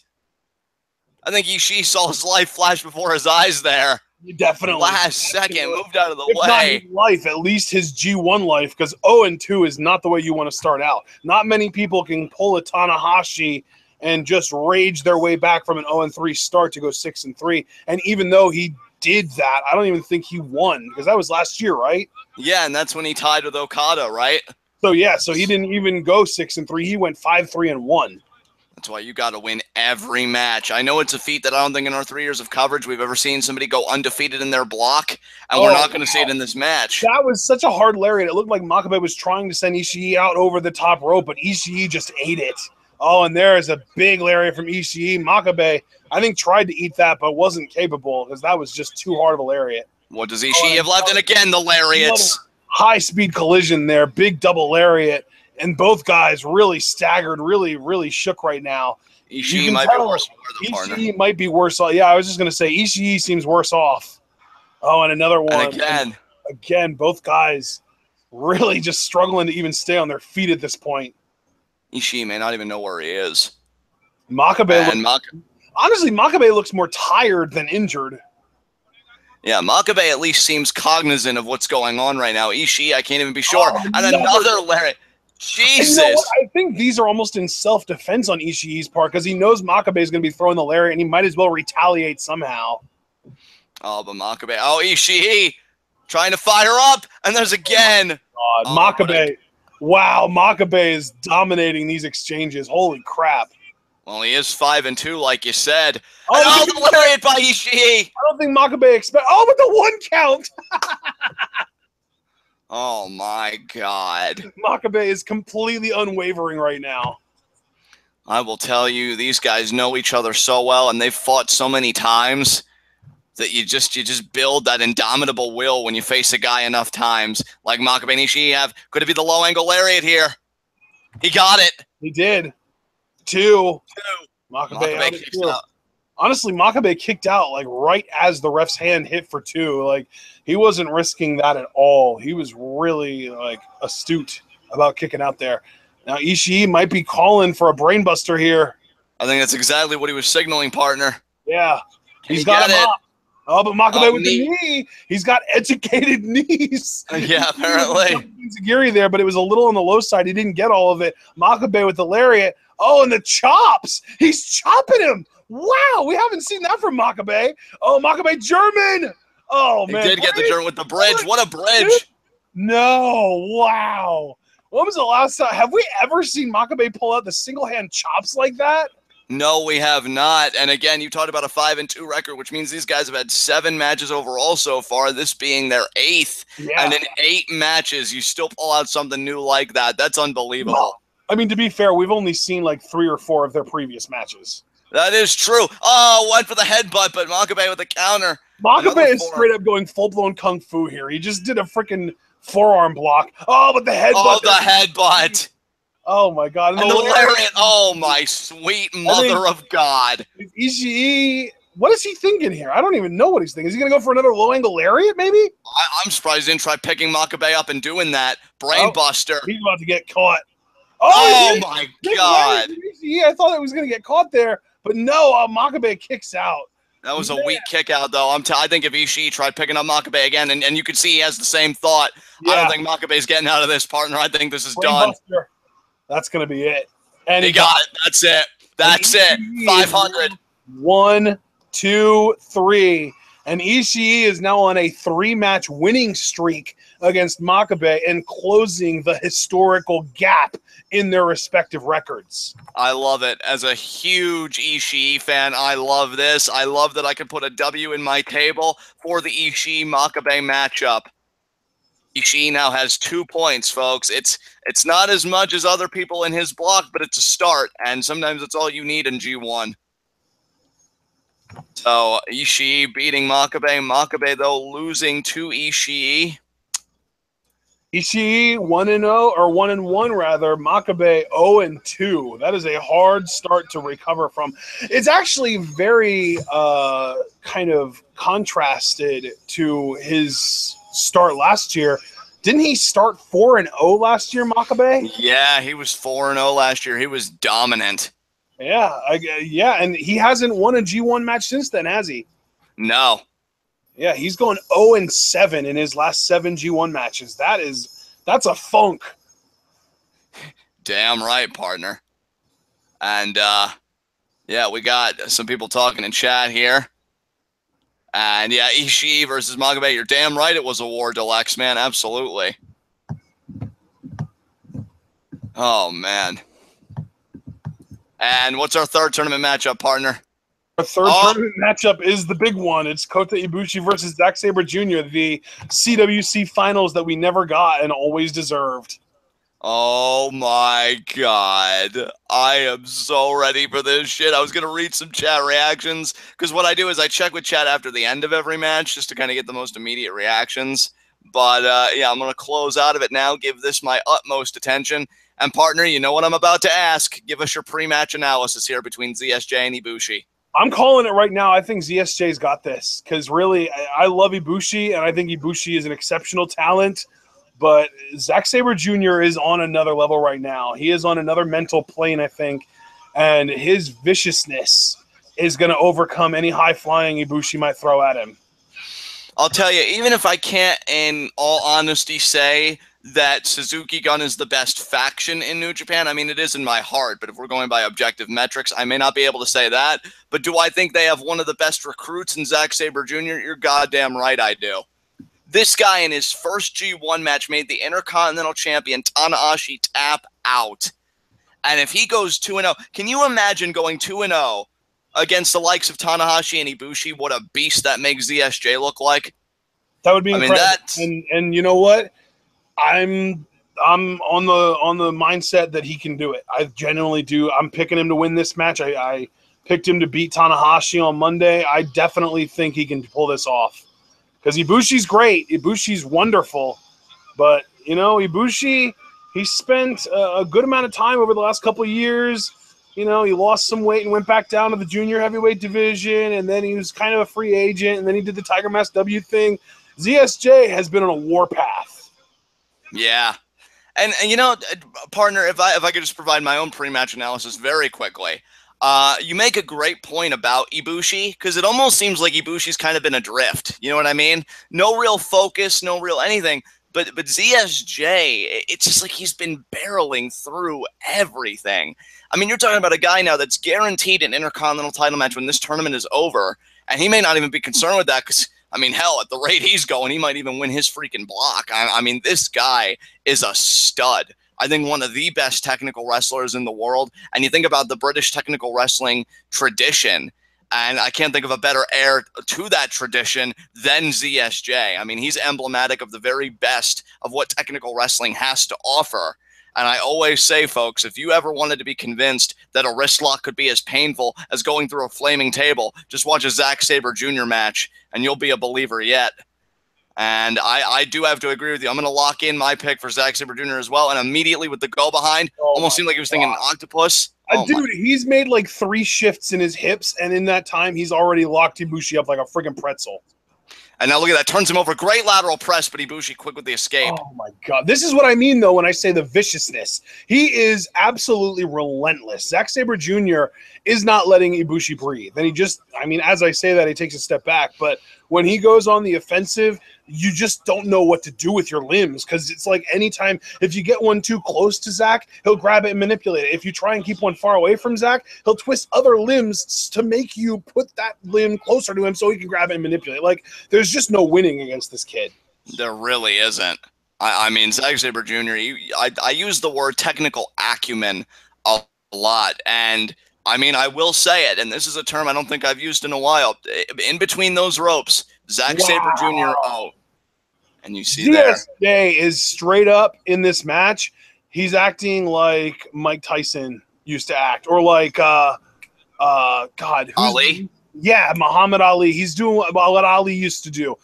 I think Ishii saw his life flash before his eyes there. Definitely. Last second, moved out of the way. Not his life, at least his G1 life, because 0-2 is not the way you want to start out. Not many people can pull a Tanahashi and just rage their way back from an 0-3 start to go 6-3. And even though he did that, I don't even think he won, because that was last year, right? Yeah, and that's when he tied with Okada, right? So yeah, so he didn't even go 6-3. He went 5-3-1. That's why you got to win every match. I know it's a feat that I don't think in our 3 years of coverage we've ever seen somebody go undefeated in their block, and we're not going to see it in this match. That was such a hard lariat. It looked like Makabe was trying to send Ishii out over the top rope, but Ishii just ate it. Oh, and there is a big lariat from Ishii. Makabe, I think, tried to eat that, but wasn't capable because that was just too hard of a lariat. What does Ishii have left? And again, the lariats. High-speed collision there, big double lariat. And both guys really staggered, really shook right now. Ishii might be worse for the partner. Ishii might be worse off. Yeah, I was just going to say Ishii seems worse off. Oh, and another one. And again, both guys really just struggling to even stay on their feet at this point. Ishii may not even know where he is. Honestly, Makabe looks more tired than injured. Yeah, Makabe at least seems cognizant of what's going on right now. Ishii, I can't even be sure. And another lariat. Jesus. You know what? I think these are almost in self-defense on Ishii's part because he knows Makabe is going to be throwing the lariat and he might as well retaliate somehow. Oh, but Makabe. Oh, Ishii trying to fire up. And there's again. Makabe. Wow, Makabe is dominating these exchanges. Holy crap. Well, he is 5-2, like you said. Oh, the lariat by Ishii. I don't think Makabe expect. Oh, but the 1 count. Oh, my God. Makabe is completely unwavering right now. I will tell you, these guys know each other so well, and they've fought so many times that you just build that indomitable will when you face a guy enough times, like Makabe and Ishii have. Could it be the low-angle lariat here? He got it. He did. 2. Makabe kicked out. Honestly, Makabe kicked out like right as the ref's hand hit for 2. Like he wasn't risking that at all. He was really like astute about kicking out there. Now Ishii might be calling for a brainbuster here. I think that's exactly what he was signaling, partner. Yeah, he's got him up. Oh, but Makabe with the knee. He's got educated knees. Yeah, apparently. Gary there, but it was a little on the low side. He didn't get all of it. Makabe with the lariat. Oh, and the chops. He's chopping him. Wow, we haven't seen that from Makabe. Oh, Makabe German. Oh, man. He did get the German with the bridge. What a bridge. No, wow. When was the last time? Have we ever seen Makabe pull out the single-hand chops like that? No, we have not. And again, you talked about a 5-2 record, which means these guys have had 7 matches overall so far, this being their 8th. Yeah. And in 8 matches, you still pull out something new like that. That's unbelievable. Well, I mean, to be fair, we've only seen like 3 or 4 of their previous matches. That is true. Oh, went for the headbutt, but Makabe with the counter. Makabe is straight up going full-blown kung fu here. He just did a freaking forearm block. Oh, but the headbutt. Oh, the headbutt. Oh, my God. And the lariat. Oh, my sweet mother of God. Ishii, what is he thinking here? I don't even know what he's thinking. Is he going to go for another low-angle lariat, maybe? I'm surprised he didn't try picking Makabe up and doing that. Brainbuster. He's about to get caught. Oh my God. Ishii, I thought it was going to get caught there, but no, Makabe kicks out. That was a weak kick out, though. I think if Ishii tried picking up Makabe again, and you can see he has the same thought, I don't think Makabe's getting out of this, partner. I think this is done. Buster. That's going to be it. And he got it. That's it. That's it. 500. 1, 2, 3. And Ishii is now on a 3-match winning streak against Makabe and closing the historical gap in their respective records. I love it. As a huge Ishii fan, I love this. I love that I can put a W in my table for the Ishii-Makabe matchup. Ishii now has 2 points, folks. It's not as much as other people in his block, but it's a start, and sometimes it's all you need in G1. So Ishii beating Makabe. Makabe, though, losing to Ishii. Ishii 1-0 or 1-1 rather. Makabe 0-2. That is a hard start to recover from. It's actually very kind of contrasted to his start last year. Didn't he start 4-0 last year, Makabe? Yeah, he was 4-0 last year. He was dominant. Yeah, and he hasn't won a G1 match since then, has he? No. Yeah, he's going 0-7 in his last 7 G1 matches. That's a funk. Damn right, partner. And yeah, we got some people talking in chat here. And yeah, Ishii versus Makabe. You're damn right it was a war, Deluxe, man. Absolutely. Oh, man. And what's our third tournament matchup, partner? Our third tournament matchup is the big one. It's Kota Ibushi versus Zack Sabre Jr., the CWC finals that we never got and always deserved. Oh, my God. I am so ready for this shit. I was going to read some chat reactions because what I do is I check with chat after the end of every match just to kind of get the most immediate reactions. But, yeah, I'm going to close out of it now, give this my utmost attention. And, partner, you know what I'm about to ask. Give us your pre-match analysis here between ZSJ and Ibushi. I'm calling it right now. I think ZSJ's got this because really I love Ibushi, and I think Ibushi is an exceptional talent. But Zack Sabre Jr. is on another level right now. He is on another mental plane, I think, and his viciousness is going to overcome any high-flying Ibushi might throw at him. I'll tell you, even if I can't, in all honesty, say that Suzuki Gun is the best faction in New Japan. I mean, it is in my heart, but if we're going by objective metrics, I may not be able to say that. But do I think they have one of the best recruits in Zack Sabre Jr.? You're goddamn right I do. This guy in his first G1 match made the Intercontinental Champion Tanahashi tap out. And if he goes 2-0, can you imagine going 2-0 against the likes of Tanahashi and Ibushi? What a beast that makes ZSJ look like. That would be incredible. And you know what? I'm on the mindset that he can do it. I genuinely do. I'm picking him to win this match. I picked him to beat Tanahashi on Monday. I definitely think he can pull this off. Because Ibushi's great. Ibushi's wonderful. But, you know, Ibushi, he spent a good amount of time over the last couple of years. You know, he lost some weight and went back down to the junior heavyweight division. And then he was kind of a free agent. And then he did the Tiger Mask W thing. ZSJ has been on a warpath. Yeah. And you know, partner, if I could just provide my own pre-match analysis very quickly. You make a great point about Ibushi, because it almost seems like Ibushi's kind of been adrift. You know what I mean? No real focus, no real anything. But ZSJ, it's just like he's been barreling through everything. I mean, you're talking about a guy now that's guaranteed an Intercontinental title match when this tournament is over, and he may not even be concerned with that because, I mean, hell, at the rate he's going, he might even win his freaking block. I mean, this guy is a stud. I think one of the best technical wrestlers in the world. And you think about the British technical wrestling tradition, and I can't think of a better heir to that tradition than ZSJ. I mean, he's emblematic of the very best of what technical wrestling has to offer. And I always say, folks, if you ever wanted to be convinced that a wrist lock could be as painful as going through a flaming table, just watch a Zack Sabre Jr. match, and you'll be a believer yet. And I do have to agree with you. I'm going to lock in my pick for Zack Sabre Jr. as well. And immediately with the go behind, almost seemed like he was thinking octopus. Dude, he's made like 3 shifts in his hips, and in that time, he's already locked Ibushi up like a friggin' pretzel. And now look at that. Turns him over. Great lateral press, but Ibushi quick with the escape. Oh, my God. This is what I mean, though, when I say the viciousness. He is absolutely relentless. Zack Sabre Jr. is not letting Ibushi breathe. And he just, I mean, as I say that, he takes a step back. But when he goes on the offensive, you just don't know what to do with your limbs, because it's like anytime, if you get one too close to Zack, he'll grab it and manipulate it. If you try and keep one far away from Zack, he'll twist other limbs to make you put that limb closer to him so he can grab it and manipulate. Like, there's just no winning against this kid. There really isn't. I mean, Zack Sabre Jr., I use the word technical acumen a lot, and I mean, I will say it, and this is a term I don't think I've used in a while. In between those ropes, Zack Sabre Jr., and you see there. ZSJ is straight up in this match. He's acting like Mike Tyson used to act, or like, God. Ali? Yeah, Muhammad Ali. He's doing what Ali used to do.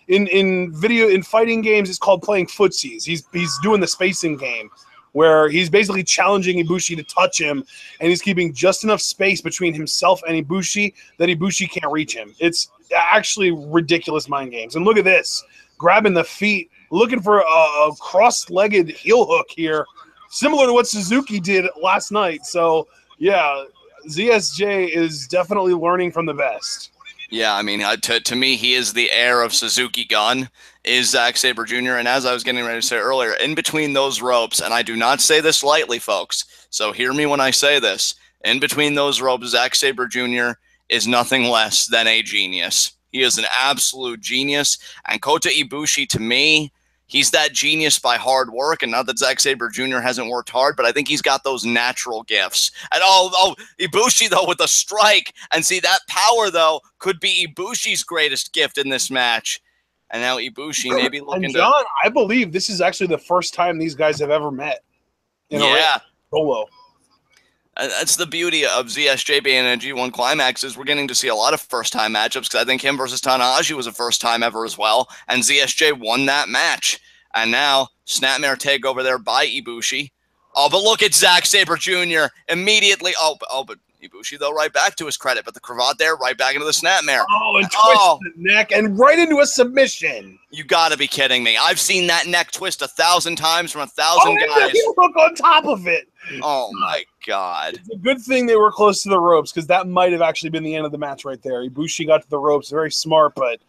In fighting games, it's called playing footsies. He's doing the spacing game, where he's basically challenging Ibushi to touch him, and he's keeping just enough space between himself and Ibushi that Ibushi can't reach him. It's actually ridiculous mind games. And look at this, grabbing the feet, looking for a cross-legged heel hook here, similar to what Suzuki did last night. So, yeah, ZSJ is definitely learning from the best. Yeah, I mean, to me, he is the heir of Suzuki Gun, is Zack Sabre Jr. And as I was getting ready to say earlier, in between those ropes, and I do not say this lightly, folks, so hear me when I say this, in between those ropes, Zack Sabre Jr. is nothing less than a genius. He is an absolute genius. And Kota Ibushi, to me, he's that genius by hard work. And not that Zack Sabre Jr. hasn't worked hard, but I think he's got those natural gifts. And Ibushi, though, with a strike. And see, that power, though, could be Ibushi's greatest gift in this match. And now Ibushi maybe looking and John, I believe this is actually the first time these guys have ever met. Yeah. Solo. That's the beauty of ZSJ being in a G1 Climax, is we're getting to see a lot of first-time matchups, because I think him versus Tanahashi was a first time ever as well, and ZSJ won that match. And now, Snapmare takeover there by Ibushi. Oh, but look at Zack Sabre Jr. immediately. But Ibushi, though, right back to his credit. But the cravat there, right back into the Snapmare. Oh, and twist the neck and right into a submission. You got to be kidding me. I've seen that neck twist 1,000 times from 1,000 guys. You look on top of it. Oh, my God. It's a good thing they were close to the ropes, because that might have actually been the end of the match right there. Ibushi got to the ropes. Very smart, but,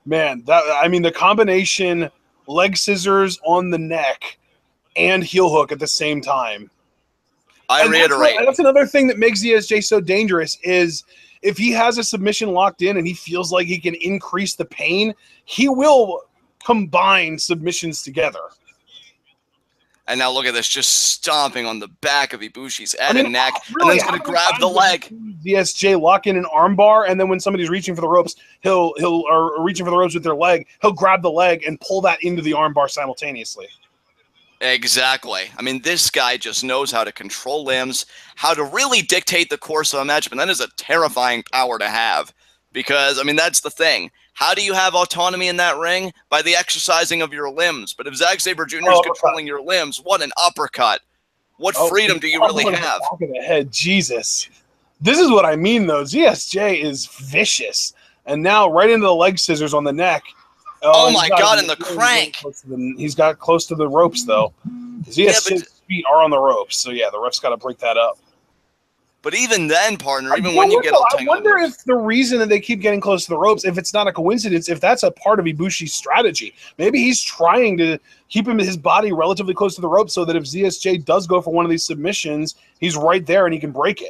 man, the combination leg scissors on the neck and heel hook at the same time. I reiterate. That's another thing that makes ZSJ so dangerous, is if he has a submission locked in and he feels like he can increase the pain, he will combine submissions together. And now look at this, just stomping on the back of Ibushi's head and neck, really, and then he's going to grab the leg. ZSJ lock in an armbar, and then when somebody's reaching for the ropes, or reaching for the ropes with their leg, he'll grab the leg and pull that into the armbar simultaneously. Exactly. I mean, this guy just knows how to control limbs, how to really dictate the course of a match, and that is a terrifying power to have, because, I mean, that's the thing. How do you have autonomy in that ring? By the exercising of your limbs. But if Zack Sabre Jr. is controlling your limbs, what an uppercut. What freedom do you really have? Back of the head, Jesus. This is what I mean, though. ZSJ is vicious. And now right into the leg scissors on the neck. Oh my God, and the crank. He's got close to the ropes, though. ZSJ's feet are on the ropes. So, yeah, the ref's got to break that up. But even then, partner, even when you get all tangled. I wonder if the reason that they keep getting close to the ropes, if it's not a coincidence, if that's a part of Ibushi's strategy. Maybe he's trying to keep his body relatively close to the ropes so that if ZSJ does go for one of these submissions, he's right there and he can break it.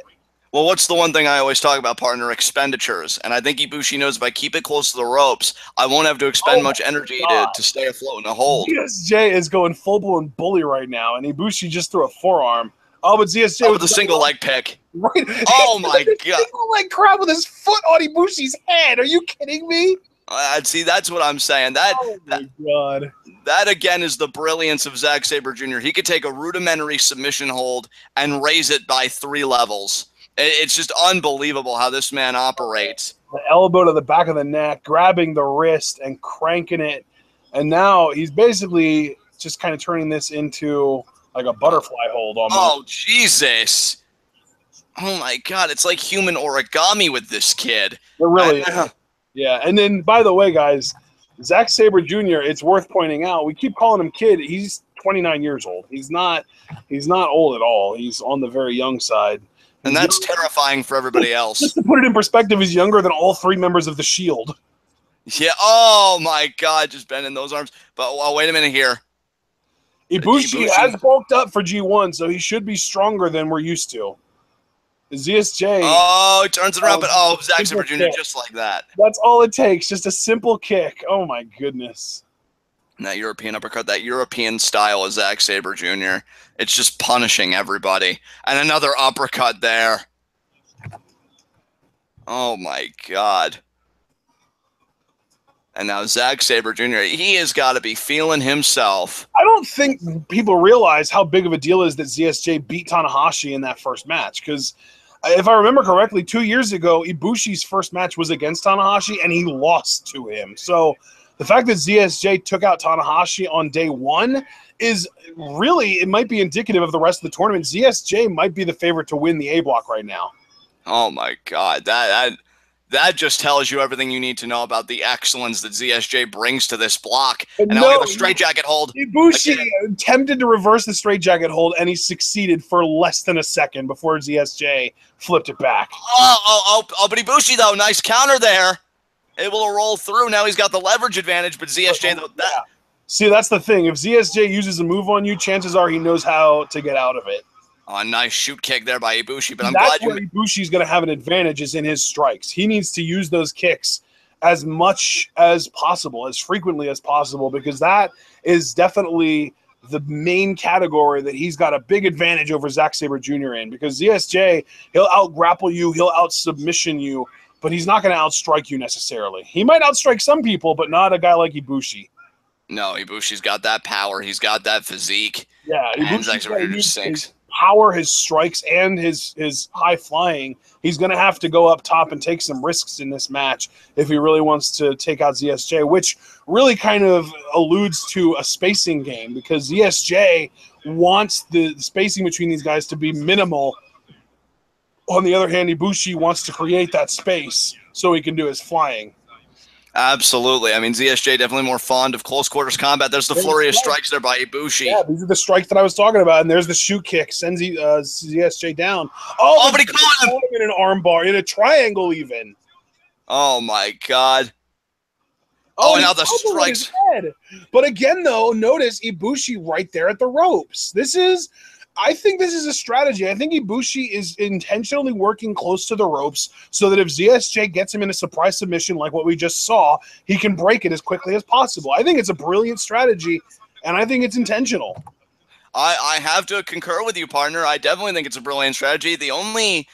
Well, what's the one thing I always talk about, partner? Expenditures. And I think Ibushi knows if I keep it close to the ropes, I won't have to expend much energy to stay afloat in a hold. ZSJ is going full-blown bully right now, and Ibushi just threw a forearm. Oh, but ZSJ with a single leg pick. Right. Oh, my God. Single leg crab with his foot on Ibushi's head. Are you kidding me? See, that's what I'm saying. Oh, my God. That, again, is the brilliance of Zack Sabre Jr. He could take a rudimentary submission hold and raise it by 3 levels. It's just unbelievable how this man operates. The elbow to the back of the neck, grabbing the wrist and cranking it. And now he's basically just kind of turning this into like a butterfly hold almost. Oh, Jesus. Oh, my God. It's like human origami with this kid. It really is. Yeah, and then, by the way, guys, Zack Sabre Jr., it's worth pointing out, we keep calling him kid. He's 29 years old. He's not old at all. He's on the very young side. And that's terrifying for everybody else. Just to put it in perspective, he's younger than all 3 members of the Shield. Yeah, oh my God, just bending those arms. But oh, wait a minute here. Ibushi has bulked up for G1, so he should be stronger than we're used to. ZSJ. Oh, he turns it around, but Zack Sabre Jr. just like that. That's all it takes, just a simple kick. Oh my goodness. And that European uppercut, that European style of Zack Sabre Jr. It's just punishing everybody. And another uppercut there. Oh my God. And now Zack Sabre Jr., he has got to be feeling himself. I don't think people realize how big of a deal it is that ZSJ beat Tanahashi in that first match, because if I remember correctly, 2 years ago, Ibushi's first match was against Tanahashi, and he lost to him. So the fact that ZSJ took out Tanahashi on day 1 is really, it might be indicative of the rest of the tournament. ZSJ might be the favorite to win the A block right now. Oh my God, that just tells you everything you need to know about the excellence that ZSJ brings to this block. And now we have a straitjacket hold. Ibushi attempted to reverse the straitjacket hold, and he succeeded for less than a second before ZSJ flipped it back. But Ibushi, though, nice counter there. Able to roll through. Now he's got the leverage advantage, but ZSJ, See, that's the thing. If ZSJ uses a move on you, chances are he knows how to get out of it. Oh, a nice shoot kick there by Ibushi, but That's where Ibushi's going to have an advantage is in his strikes. He needs to use those kicks as much as possible, as frequently as possible, because that is definitely the main category that he's got a big advantage over Zack Sabre Jr. in, because ZSJ, he'll out-grapple you, he'll out-submission you, but he's not going to outstrike you necessarily. He might outstrike some people, but not a guy like Ibushi. No, Ibushi's got that power. He's got that physique. Yeah, and Zack Sabre Jr. sinks. Power, his strikes, and his high flying. He's going to have to go up top and take some risks in this match if he really wants to take out ZSJ, which really kind of alludes to a spacing game, because ZSJ wants the spacing between these guys to be minimal. On the other hand, Ibushi wants to create that space so he can do his flying. Absolutely. I mean, ZSJ definitely more fond of close quarters combat. There's the flurry of strikes there by Ibushi. Yeah, these are the strikes that I was talking about, and there's the shoot kick, sends ZSJ down. But he caught him in an arm bar, in a triangle even. Oh my God. Oh, and now the strikes. But again, though, notice Ibushi right there at the ropes. I think this is a strategy. I think Ibushi is intentionally working close to the ropes so that if ZSJ gets him in a surprise submission like what we just saw, he can break it as quickly as possible. I think it's a brilliant strategy, and I think it's intentional. I have to concur with you, partner. I definitely think it's a brilliant strategy. The only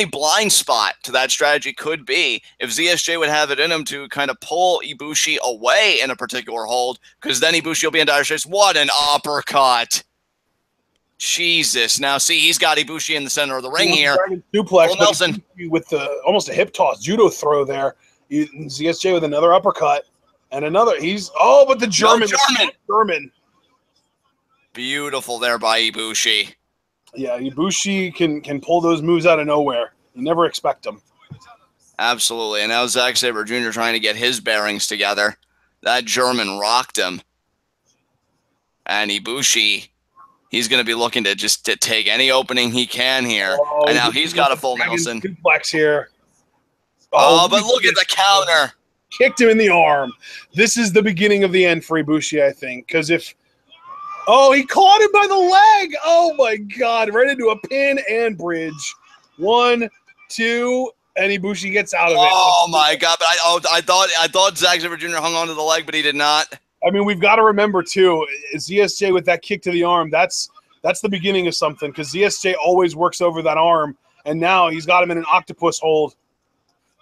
blind spot to that strategy could be if ZSJ would have it in him to kind of pull Ibushi away in a particular hold, because then Ibushi will be in dire straits. What an uppercut! Jesus. Now, see, he's got Ibushi in the center of the ring here. Duplex, Nelson with almost a hip toss, judo throw there. ZSJ with another uppercut and another. But the German. Beautiful there by Ibushi. Yeah, Ibushi can pull those moves out of nowhere. You never expect them. Absolutely. And now Zack Sabre Jr. trying to get his bearings together. That German rocked him. And Ibushi, he's going to be looking to take any opening he can here. And now he's got a full Nelson. Duplex here. But look at the counter. Kicked him in the arm. This is the beginning of the end for Ibushi, I think. Because he caught him by the leg. Oh, my God. Right into a pin and bridge. 1, 2, and Ibushi gets out of it. Oh, my God. But I thought Zack Sabre Jr. hung onto the leg, but he did not. I mean, we've got to remember, too, ZSJ with that kick to the arm, that's the beginning of something, because ZSJ always works over that arm, and now he's got him in an octopus hold.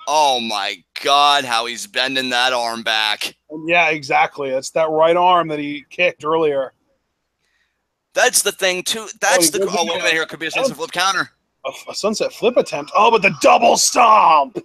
Oh, my God, how he's bending that arm back. Yeah, exactly. That's that right arm that he kicked earlier. That's the thing, too. Wait a minute here. It could be a sunset flip counter. A sunset flip attempt. Oh, but the double stomp.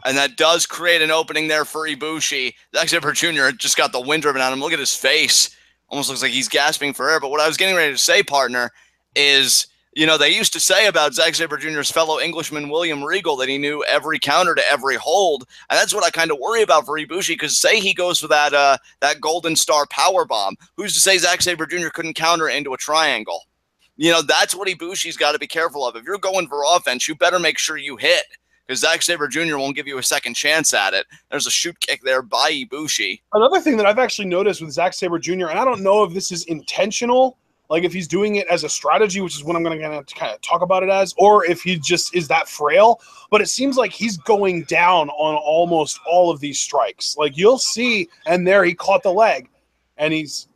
And that does create an opening there for Ibushi. Zack Sabre Jr. just got the wind driven out of him. Look at his face. Almost looks like he's gasping for air. But what I was getting ready to say, partner, is You know, they used to say about Zack Sabre Jr.'s fellow Englishman William Regal that he knew every counter to every hold, and that's what I kind of worry about for Ibushi. Because say he goes for that Golden Star power bomb, who's to say Zack Sabre Jr. couldn't counter it into a triangle? You know, that's what Ibushi's got to be careful of. If you're going for offense, you better make sure you hit, because Zack Sabre Jr. won't give you a second chance at it. There's a shoot kick there by Ibushi. Another thing that I've actually noticed with Zack Sabre Jr., and I don't know if this is intentional, like if he's doing it as a strategy, which is what I'm going to kind of talk about it as, or if he just is that frail, but it seems like he's going down on almost all of these strikes. Like you'll see, and there he caught the leg, and he's,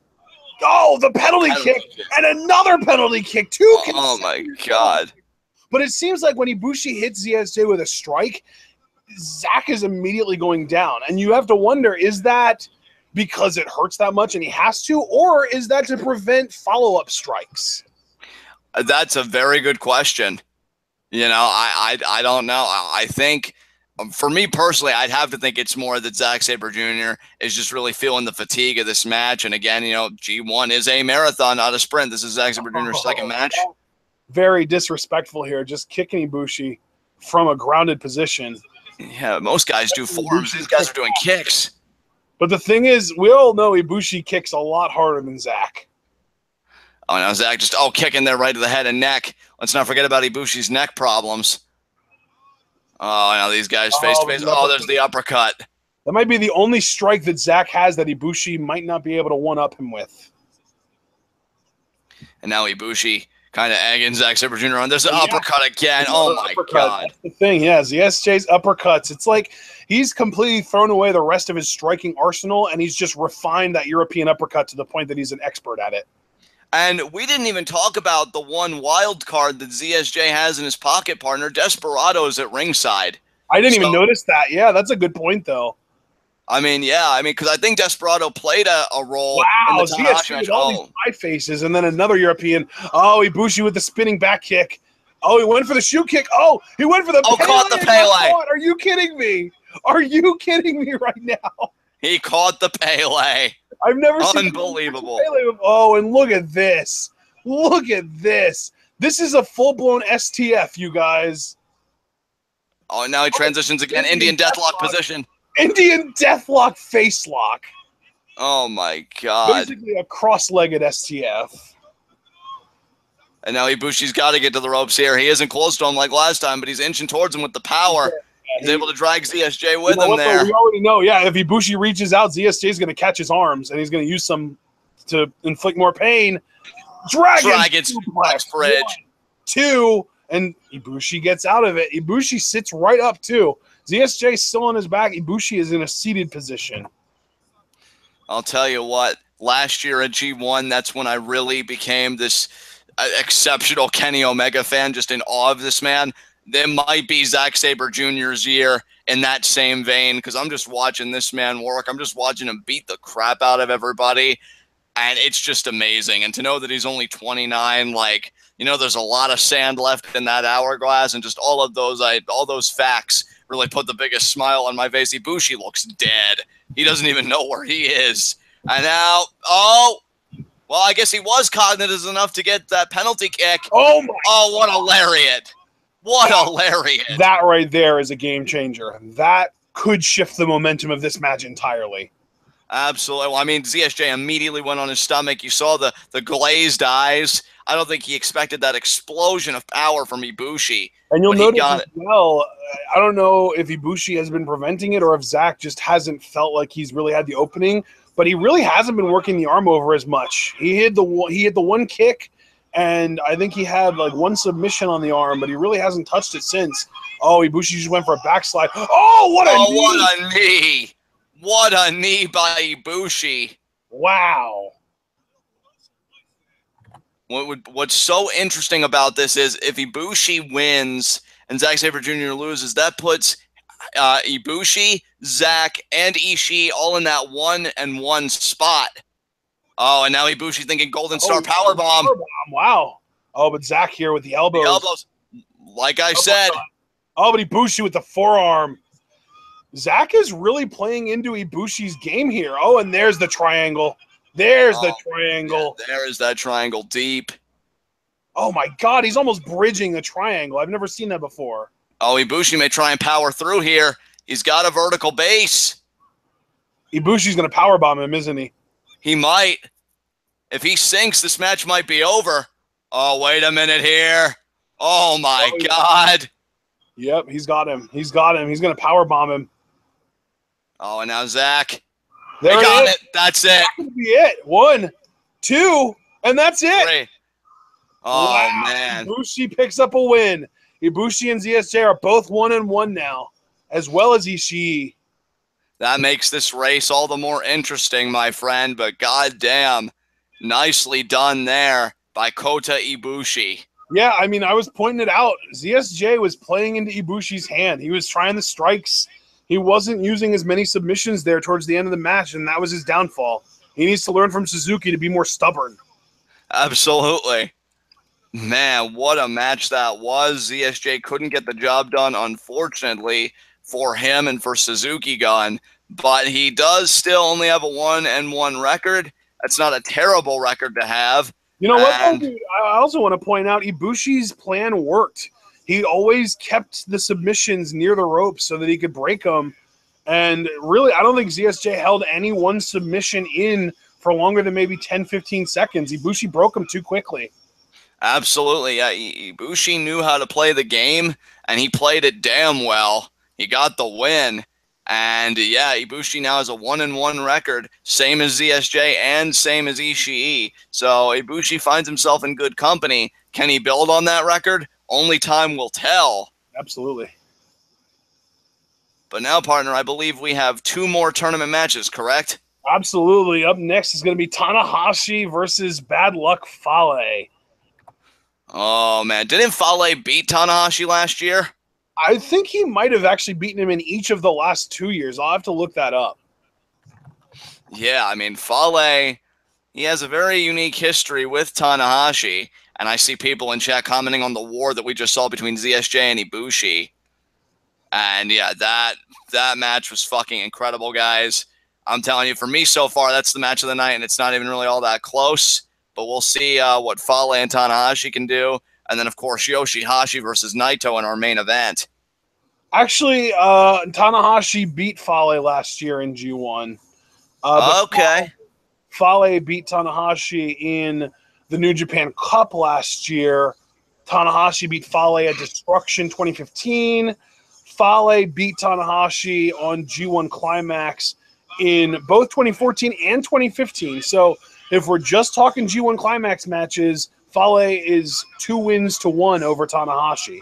oh, the penalty kick, and another penalty kick, too. Oh, my God. But it seems like when Ibushi hits ZSJ with a strike, Zack is immediately going down, and you have to wonder, is that because it hurts that much and he has to, or is that to prevent follow-up strikes? That's a very good question. You know, I don't know. I think, for me personally, I'd have to think it's more that Zack Sabre Jr. is just really feeling the fatigue of this match. And again, you know, G1 is a marathon, not a sprint. This is Zack Sabre Jr.'s second match. Very disrespectful here, just kicking Ibushi from a grounded position. Yeah, most guys do forms. These guys are doing kicks. But the thing is, we all know Ibushi kicks a lot harder than Zack. Oh, now Zack just, kicking there right to the head and neck. Let's not forget about Ibushi's neck problems. Oh, now these guys face-to-face. Oh, there's the uppercut. That might be the only strike that Zack has that Ibushi might not be able to one-up him with. And now Ibushi kind of egging Zack Sabre Jr. on. There's an uppercut again. Oh, my God. That's the thing, yeah. ZSJ's uppercuts. It's like he's completely thrown away the rest of his striking arsenal, and he's just refined that European uppercut to the point that he's an expert at it. And we didn't even talk about the one wild card that ZSJ has in his pocket partner. Desperado's at ringside. I didn't even notice that. Yeah, that's a good point, though. I mean, yeah, because I think Desperado played a role. Wow, ZSJ with all these high faces, and then another European. Oh, Ibushi with the spinning back kick. Oh, he went for the shoe kick. Oh, he went for the Pele. Caught the Pele. Are you kidding me? Are you kidding me right now? He caught the Pele. I've never seen unbelievable. Oh, and look at this. Look at this. This is a full-blown STF, you guys. Oh, and now he transitions again. Indian Deathlock position. Indian Deathlock face lock. Oh, my God. Basically a cross-legged STF. And now Ibushi's got to get to the ropes here. He isn't close to him like last time, but he's inching towards him with the power. He's able to drag ZSJ with him there. We already know, yeah, if Ibushi reaches out, ZSJ is going to catch his arms, and he's going to use some to inflict more pain. Dragon suplex bridge. 1, 2, and Ibushi gets out of it. Ibushi sits right up, too. ZSJ is still on his back. Ibushi is in a seated position. I'll tell you what, last year at G1, that's when I really became this exceptional Kenny Omega fan, just in awe of this man. There might be Zack Sabre Jr.'s year in that same vein, because I'm just watching this man work. I'm just watching him beat the crap out of everybody, and it's just amazing. And to know that he's only 29, like, you know, there's a lot of sand left in that hourglass, and just all those facts really put the biggest smile on my face. Ibushi looks dead. He doesn't even know where he is. And now, well, I guess he was cognizant enough to get that penalty kick. Oh, my Oh, what a lariat. What a lariat. That right there is a game changer. That could shift the momentum of this match entirely. Absolutely. Well, I mean, ZSJ immediately went on his stomach. You saw the glazed eyes. I don't think he expected that explosion of power from Ibushi. And you'll notice as well, I don't know if Ibushi has been preventing it or if Zack just hasn't felt like he's really had the opening, but he really hasn't been working the arm over as much. He hit the one kick, and I think he had like one submission on the arm, but he really hasn't touched it since. Oh, Ibushi just went for a backslide. Oh, what a knee! What a knee! What a knee by Ibushi. Wow. What's so interesting about this is if Ibushi wins and Zack Sabre Jr. loses, that puts Ibushi, Zack, and Ishii all in that 1-1 spot. Oh, and now Ibushi thinking Golden Star Powerbomb. Wow. Oh, but Zack here with the elbows. The elbows. Like I said. Oh, but Ibushi with the forearm. Zack is really playing into Ibushi's game here. Oh, and there's the triangle. There's the triangle. Yeah, there is that triangle deep. Oh my God, he's almost bridging a triangle. I've never seen that before. Oh, Ibushi may try and power through here. He's got a vertical base. Ibushi's going to powerbomb him, isn't he? He might. If he sinks, this match might be over. Oh, wait a minute here. Oh my God. Yep, he's got him. He's got him. He's going to powerbomb him. Oh, and now Zack. There They got it is. it. That's it. That could be it. 1, 2, and that's it. 3. Oh, wow. man. Ibushi picks up a win. Ibushi and ZSJ are both 1-1 now, as well as Ishii. That makes this race all the more interesting, my friend, but goddamn, nicely done there by Kota Ibushi. Yeah, I mean, I was pointing it out. ZSJ was playing into Ibushi's hand. He was trying the strikes. He wasn't using as many submissions there towards the end of the match, and that was his downfall. He needs to learn from Suzuki to be more stubborn. Absolutely. Man, what a match that was. ZSJ couldn't get the job done, unfortunately, for him and for Suzuki Gun, but he does still only have a 1-1 record. That's not a terrible record to have. You know what, dude? I also want to point out Ibushi's plan worked. He always kept the submissions near the ropes so that he could break them. And really, I don't think ZSJ held any one submission in for longer than maybe 10, 15 seconds. Ibushi broke him too quickly. Absolutely. Yeah, Ibushi knew how to play the game, and he played it damn well. He got the win. And yeah, Ibushi now has a 1-1 record, same as ZSJ and same as Ishii. So Ibushi finds himself in good company. Can he build on that record? Only time will tell. Absolutely. But now, partner, I believe we have 2 more tournament matches, correct? Absolutely. Up next is going to be Tanahashi versus Bad Luck Fale. Oh, man. Didn't Fale beat Tanahashi last year? I think he might have actually beaten him in each of the last 2 years. I'll have to look that up. Yeah, I mean, Fale, he has a very unique history with Tanahashi, and I see people in chat commenting on the war that we just saw between ZSJ and Ibushi. And yeah, that match was fucking incredible, guys. I'm telling you, for me so far, that's the match of the night, and it's not even really all that close. But we'll see what Fale and Tanahashi can do. And then, of course, Yoshi-Hashi versus Naito in our main event. Actually, Tanahashi beat Fale last year in G1. Okay. Fale beat Tanahashi in the New Japan Cup last year. Tanahashi beat Fale at Destruction 2015. Fale beat Tanahashi on G1 Climax in both 2014 and 2015. So if we're just talking G1 Climax matches, Fale is 2-1 over Tanahashi.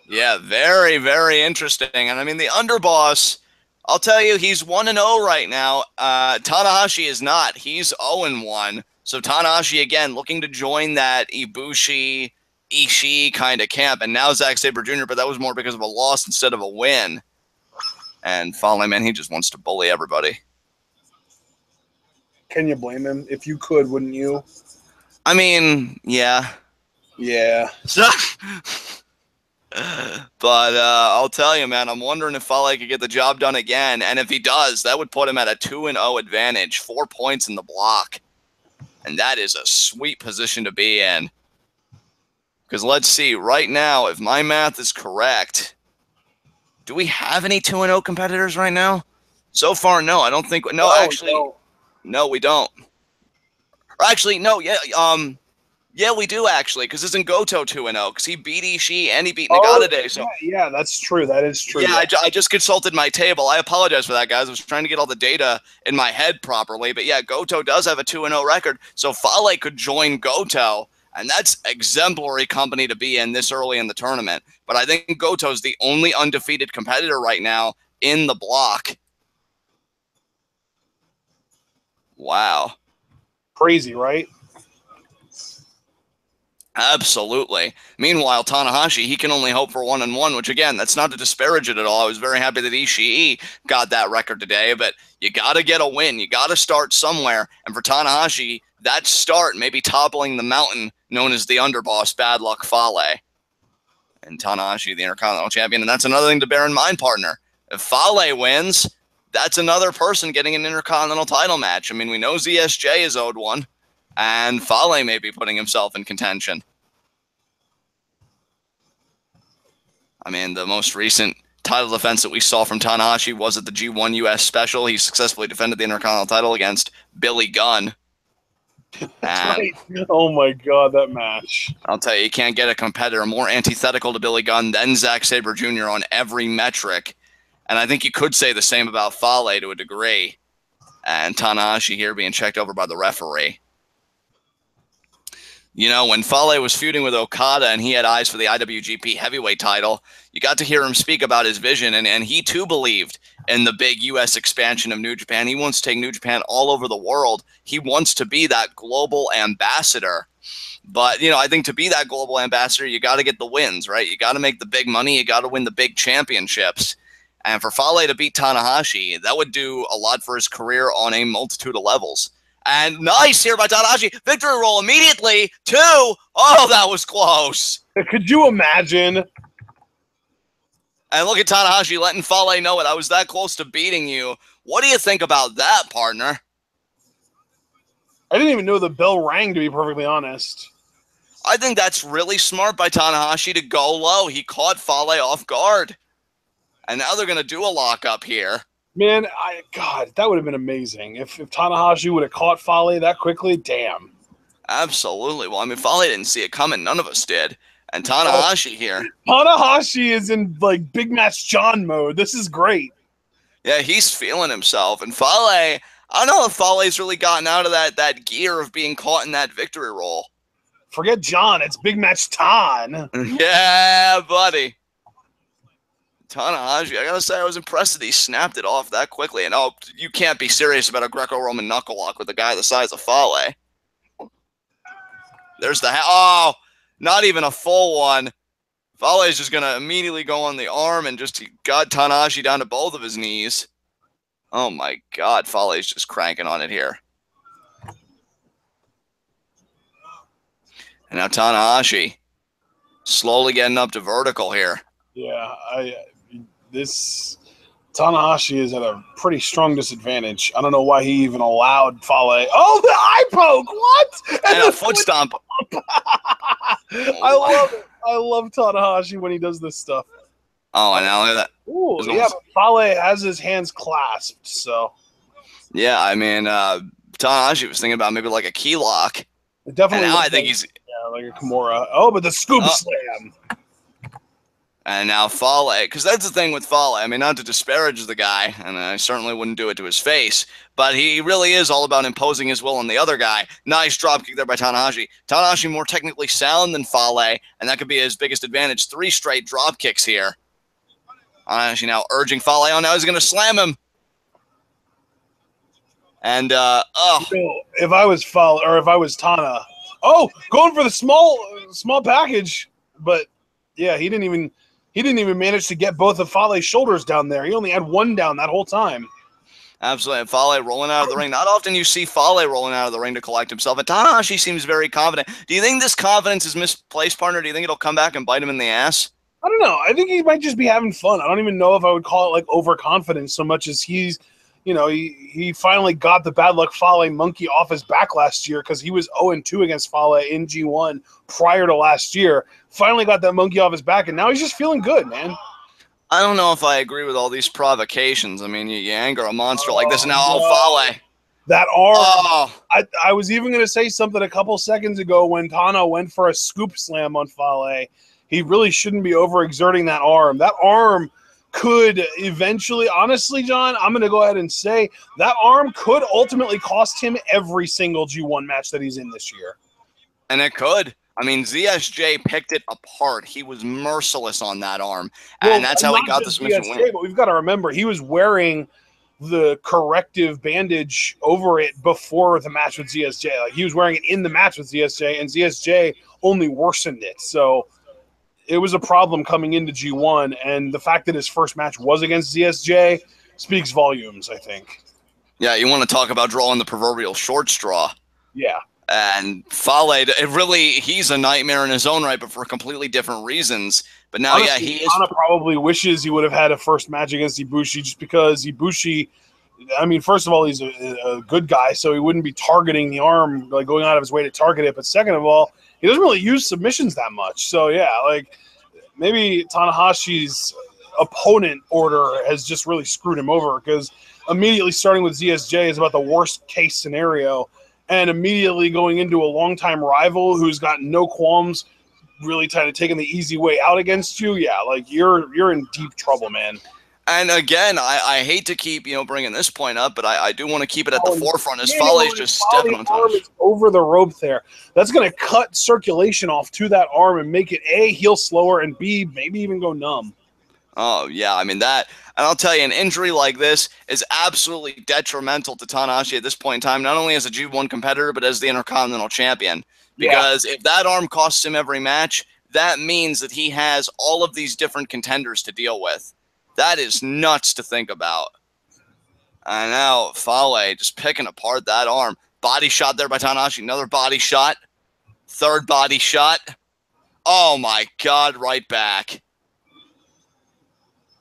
Yeah, very, very interesting. And I mean, the underboss, I'll tell you, he's 1-0 right now. Tanahashi is not. He's 0-1. So Tanahashi, again, looking to join that Ibushi, Ishii kind of camp. And now Zack Sabre Jr., but that was more because of a loss instead of a win. And Fale, man, he just wants to bully everybody. Can you blame him? If you could, wouldn't you? I mean, yeah. Yeah. But I'll tell you, man, I'm wondering if Fale could get the job done again. And if he does, that would put him at a 2-0 advantage, 4 points in the block. And that is a sweet position to be in. Because let's see, right now, if my math is correct, do we have any 2-0 competitors right now? So far, no. I don't think. No, actually, no, we don't. Or actually, no, yeah, yeah, we do actually, because isn't Goto 2-0? Because he beat Ishii and he beat Nagata today. So yeah, that's true. That is true. Yeah, I just consulted my table. I apologize for that, guys. I was trying to get all the data in my head properly. But yeah, Goto does have a 2-0 record, so Fale could join Goto, and that's exemplary company to be in this early in the tournament. But I think Goto's the only undefeated competitor right now in the block. Wow. Crazy, right? Absolutely. Meanwhile, Tanahashi, he can only hope for 1-1, which again, that's not to disparage it at all. I was very happy that Ishii got that record today, but you got to get a win. You got to start somewhere. And for Tanahashi, that start may be toppling the mountain known as the underboss, Bad Luck Fale. And Tanahashi, the Intercontinental Champion. And that's another thing to bear in mind, partner. If Fale wins, that's another person getting an Intercontinental title match. I mean, we know ZSJ is owed one. And Fale may be putting himself in contention. I mean, the most recent title defense that we saw from Tanahashi was at the G1 US Special. He successfully defended the Intercontinental title against Billy Gunn. That's And right. Oh my god, that match. I'll tell you can't get a competitor more antithetical to Billy Gunn than Zack Sabre Jr. on every metric. And I think you could say the same about Fale to a degree. And Tanahashi here being checked over by the referee. You know, when Fale was feuding with Okada and he had eyes for the IWGP heavyweight title, you got to hear him speak about his vision, and he too believed in the big U.S. expansion of New Japan. He wants to take New Japan all over the world. He wants to be that global ambassador. But, you know, I think to be that global ambassador, you got to get the wins, right? You got to make the big money. You got to win the big championships. And for Fale to beat Tanahashi, that would do a lot for his career on a multitude of levels. And nice here by Tanahashi. Victory roll immediately. 2. Oh, that was close. Could you imagine? And look at Tanahashi letting Fale know it. I was that close to beating you. What do you think about that, partner? I didn't even know the bell rang, to be perfectly honest. I think that's really smart by Tanahashi to go low. He caught Fale off guard. And now they're going to do a lockup here. Man, God, that would have been amazing. If Tanahashi would have caught Fale that quickly, damn. Absolutely. Well, I mean, Fale didn't see it coming. None of us did. And Tanahashi here. Tanahashi is in, like, Big Match John mode. This is great. Yeah, he's feeling himself. And Fale, I don't know if Fale's really gotten out of that gear of being caught in that victory roll. Forget John. It's Big Match Tan. Yeah, buddy. Tanahashi, I gotta say, I was impressed that he snapped it off that quickly. And oh, you can't be serious about a Greco-Roman knuckle lock with a guy the size of Fale. There's the oh, not even a full one. Fale is just gonna immediately go on the arm and just got Tanahashi down to both of his knees. Oh my God, Fale is just cranking on it here. And now Tanahashi slowly getting up to vertical here. Yeah, this Tanahashi is at a pretty strong disadvantage. I don't know why he even allowed Fale. Oh, the eye poke! What? And a foot stomp. I love it. I love Tanahashi when he does this stuff. Oh, and now look at that. Ooh, yeah, but Fale has his hands clasped, so. Yeah, I mean, Tanahashi was thinking about maybe like a key lock. Definitely. And now I think he's. Yeah, like a Kimura. Oh, but the scoop slam. And now Fale, because that's the thing with Fale. I mean, not to disparage the guy, and I certainly wouldn't do it to his face, but he really is all about imposing his will on the other guy. Nice dropkick there by Tanahashi. Tanahashi more technically sound than Fale, and that could be his biggest advantage. 3 straight dropkicks here. Tanahashi now urging Fale on. Now he's going to slam him. And, if I was Fale, or if I was Tana, going for the small package, but yeah, he didn't even manage to get both of Fale's shoulders down there. He only had one down that whole time. Absolutely. And Fale rolling out of the ring. Not often you see Fale rolling out of the ring to collect himself. And Tanahashi seems very confident. Do you think this confidence is misplaced, partner? Do you think it'll come back and bite him in the ass? I don't know. I think he might just be having fun. I don't even know if I would call it like overconfidence so much as he's, you know, he finally got the bad luck Fale monkey off his back last year because he was 0-2 against Fale in G1 prior to last year. Finally got that monkey off his back, and now he's just feeling good, man. I don't know if I agree with all these provocations. I mean, you anger a monster like this. Now, Fale. That arm. I was even going to say something a couple seconds ago when Tana went for a scoop slam on Fale. He really shouldn't be overexerting that arm. That arm could eventually, honestly, John, I'm going to go ahead and say that arm could ultimately cost him every single G1 match that he's in this year. And it could. I mean, ZSJ picked it apart. He was merciless on that arm. And that's how he got the submission win. But we've got to remember, he was wearing the corrective bandage over it before the match with ZSJ. Like, he was wearing it in the match with ZSJ, and ZSJ only worsened it. So it was a problem coming into G1, and the fact that his first match was against ZSJ speaks volumes, I think. Yeah, you want to talk about drawing the proverbial short straw. Yeah. And Fale, he's a nightmare in his own right, but for completely different reasons. But now, honestly, yeah, he is. Tana probably wishes he would have had a first match against Ibushi just because Ibushi, I mean, first of all, he's a good guy, so he wouldn't be targeting the arm, like going out of his way to target it. But second of all, he doesn't really use submissions that much. So, yeah, like, maybe Tanahashi's opponent order has just really screwed him over, because immediately starting with ZSJ is about the worst case scenario, and immediately going into a longtime rival who's got no qualms really kind of taking the easy way out against you. Yeah, like you're in deep trouble, man. And again, I hate to keep, bringing this point up, but I do want to keep it at the forefront as Fale's just stepping on top. Is over the rope there. That's going to cut circulation off to that arm and make it A, heal slower, and B, maybe even go numb. Oh, yeah, I mean that. And I'll tell you, an injury like this is absolutely detrimental to Tanahashi at this point in time, not only as a G1 competitor, but as the Intercontinental Champion. Because if that arm costs him every match, that means that he has all of these different contenders to deal with. That is nuts to think about. And now Fale just picking apart that arm. Body shot there by Tanahashi. Another body shot. Third body shot. Oh, my God, right back.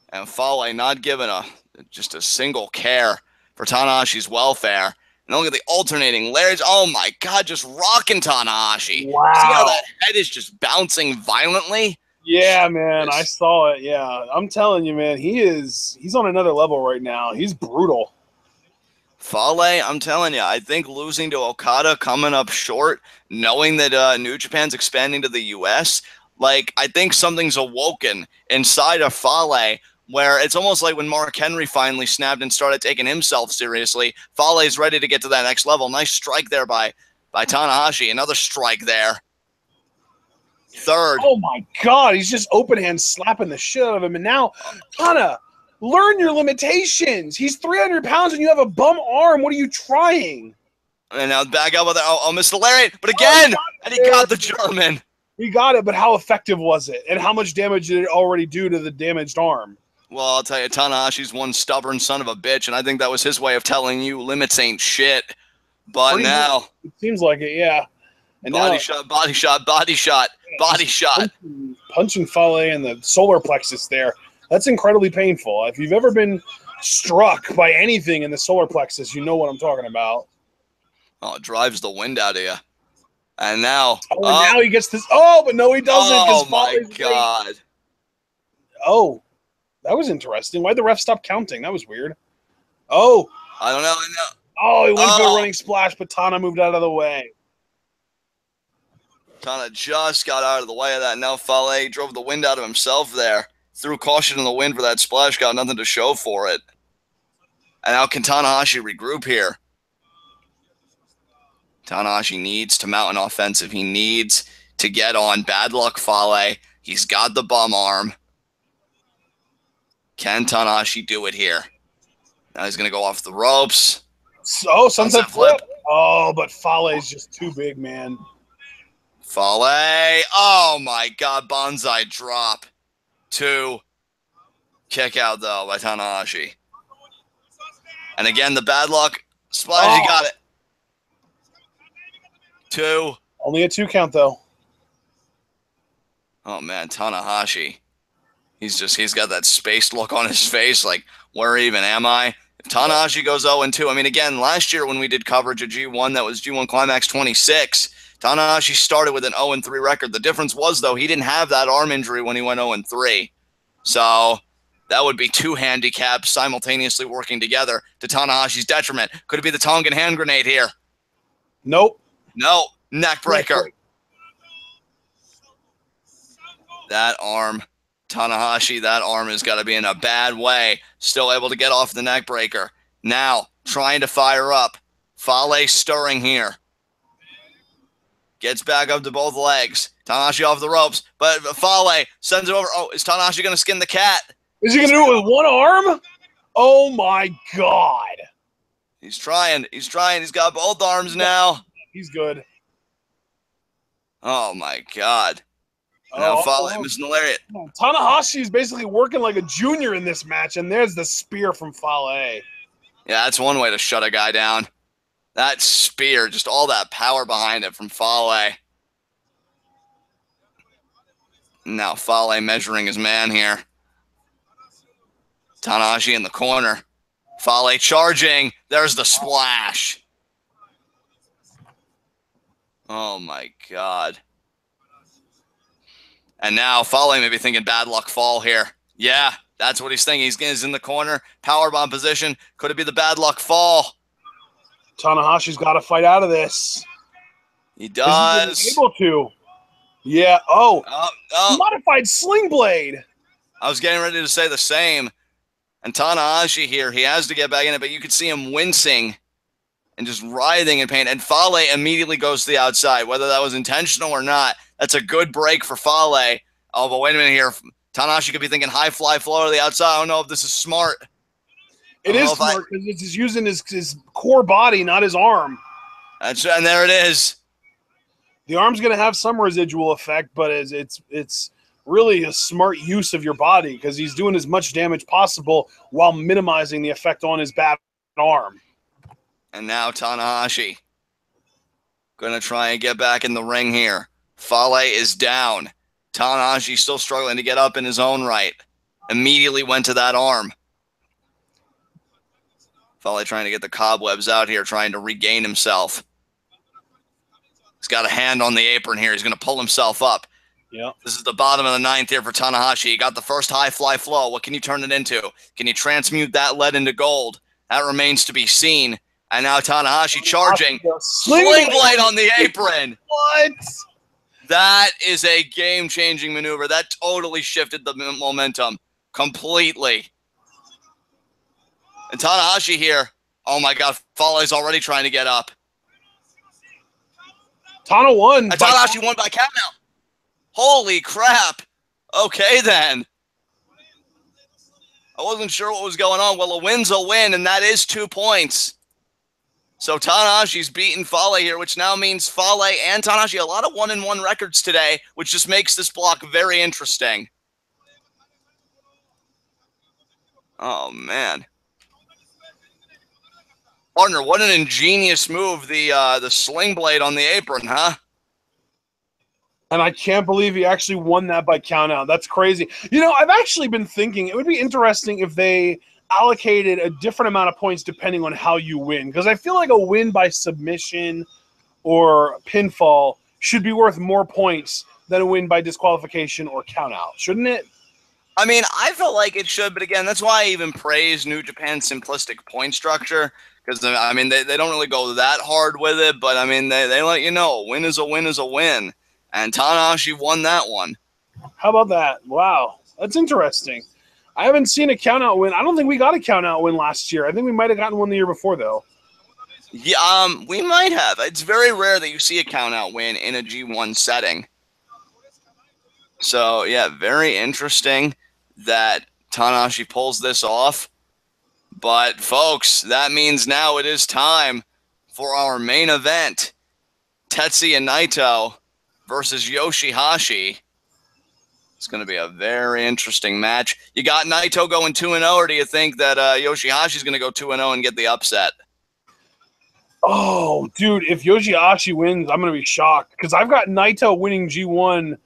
And Fale not giving just a single care for Tanahashi's welfare. And look at the alternating layers. Oh, my God, just rocking Tanahashi. Wow. See how that head is just bouncing violently? Yeah, man, I saw it. Yeah, I'm telling you, man, he's on another level right now. He's brutal. Fale, I'm telling you, I think losing to Okada, coming up short, knowing that New Japan's expanding to the U.S., like, I think something's awoken inside of Fale, where it's almost like when Mark Henry finally snapped and started taking himself seriously, Fale's ready to get to that next level. Nice strike there by Tanahashi. Another strike there. Third. Oh, my God. He's just open hand slapping the shit out of him. And now, Tana, learn your limitations. He's 300 pounds and you have a bum arm. What are you trying? And now back up with it. Oh, missed the lariat. But again, and he got the German. He got it, but how effective was it? And how much damage did it already do to the damaged arm? Well, I'll tell you, Tanahashi's one stubborn son of a bitch, and I think that was his way of telling you limits ain't shit. But Pretty now... good. It seems like it, yeah. And body shot, body shot, body shot, body shot. Punching Fale in the solar plexus there. That's incredibly painful. If you've ever been struck by anything in the solar plexus, you know what I'm talking about. Oh, it drives the wind out of you. And now... now he gets this... Oh, but no, he doesn't. Oh, my God. Late. Oh, that was interesting. Why'd the ref stop counting? That was weird. Oh. I don't know. Oh, he went for a running splash, but Tana moved out of the way. Tana just got out of the way of that. Now Fale drove the wind out of himself there. Threw caution in the wind for that splash. Got nothing to show for it. And now can Tanahashi regroup here? Tanahashi needs to mount an offensive. He needs to get on. Bad luck, Fale. He's got the bum arm. Can Tanahashi do it here? Now he's going to go off the ropes. Oh, sunset flip. Oh, but Fale is just too big, man. Fale. Oh, my God. Bonsai drop. 2. Kick out, though, by Tanahashi. And again, the bad luck. Splash, he got it. 2. Only a 2 count, though. Oh, man. Tanahashi. He's got that spaced look on his face, like, where even am I? If Tanahashi goes 0-2, I mean, again, last year when we did coverage of G1, that was G1 Climax 26, Tanahashi started with an 0-3 record. The difference was, though, he didn't have that arm injury when he went 0-3. So that would be 2 handicaps simultaneously working together to Tanahashi's detriment. Could it be the Tongan hand grenade here? Nope. No. Neck breaker. That arm. Tanahashi, that arm has got to be in a bad way. Still able to get off the neck breaker. Now, trying to fire up. Fale stirring here. Gets back up to both legs. Tanahashi off the ropes, but Fale sends it over. Oh, is Tanahashi going to skin the cat? Is he going to do it with one arm? Oh, my God. He's trying. He's trying. He's got both arms now. He's good. Oh, my God. Now Fale missing the lariat. Tanahashi is basically working like a junior in this match, and there's the spear from Fale. Yeah, that's one way to shut a guy down. That spear, just all that power behind it from Fale. Now Fale measuring his man here. Tanahashi in the corner. Fale charging. There's the splash. Oh, my God. And now Fale may be thinking bad luck fall here. Yeah, that's what he's thinking. He's in the corner, powerbomb position. Could it be the bad luck fall? Tanahashi's got to fight out of this. He does. Is he able to? Yeah. Oh. Modified sling blade. I was getting ready to say the same. And Tanahashi here, he has to get back in it, but you could see him wincing and just writhing in pain. And Fale immediately goes to the outside, whether that was intentional or not. That's a good break for Fale. Oh, but wait a minute here. Tanahashi could be thinking high fly flow to the outside. I don't know if this is smart. It is smart because he's using his core body, not his arm. And there it is. The arm's going to have some residual effect, but it's really a smart use of your body because he's doing as much damage possible while minimizing the effect on his bad arm. And now Tanahashi going to try and get back in the ring here. Fale is down. Tanahashi still struggling to get up in his own right. Immediately went to that arm. Fale trying to get the cobwebs out here, trying to regain himself. He's got a hand on the apron here. He's going to pull himself up. Yeah. This is the bottom of the ninth here for Tanahashi. He got the first high fly flow. What can you turn it into? Can you transmute that lead into gold? That remains to be seen. And now Tanahashi charging. Sling blade on the apron. What? That is a game-changing maneuver. That totally shifted the momentum completely. And Tanahashi here. Oh, my God. Fale's already trying to get up. Tana won. And Tanahashi won by count out. Holy crap. Okay, then. I wasn't sure what was going on. Well, a win's a win, and that is 2 points. So Tanahashi's beaten Fale here, which now means Fale and Tanahashi, a lot of 1-1 records today, which just makes this block very interesting. Oh, man. Partner, what an ingenious move, the sling blade on the apron, huh? And I can't believe he actually won that by count out. That's crazy. You know, I've actually been thinking it would be interesting if they allocated a different amount of points depending on how you win. Because I feel like a win by submission or pinfall should be worth more points than a win by disqualification or count out, shouldn't it? I mean, I felt like it should, but again, that's why I even praise New Japan's simplistic point structure. Because, I mean, they don't really go that hard with it, but, I mean, they let you know, a win is a win is a win. And Tanahashi won that one. How about that? Wow. That's interesting. I haven't seen a count-out win. I don't think we got a count-out win last year. I think we might have gotten one the year before, though. Yeah, we might have. It's very rare that you see a count-out win in a G1 setting. So, yeah, very interesting that Tanahashi pulls this off. But, folks, that means now it is time for our main event. Tetsuya Naito versus Yoshi-Hashi. It's going to be a very interesting match. You got Naito going 2-0, or do you think that Yoshi-Hashi's going to go 2-0 and get the upset? Oh, dude, if Yoshi-Hashi wins, I'm going to be shocked. Because I've got Naito winning G1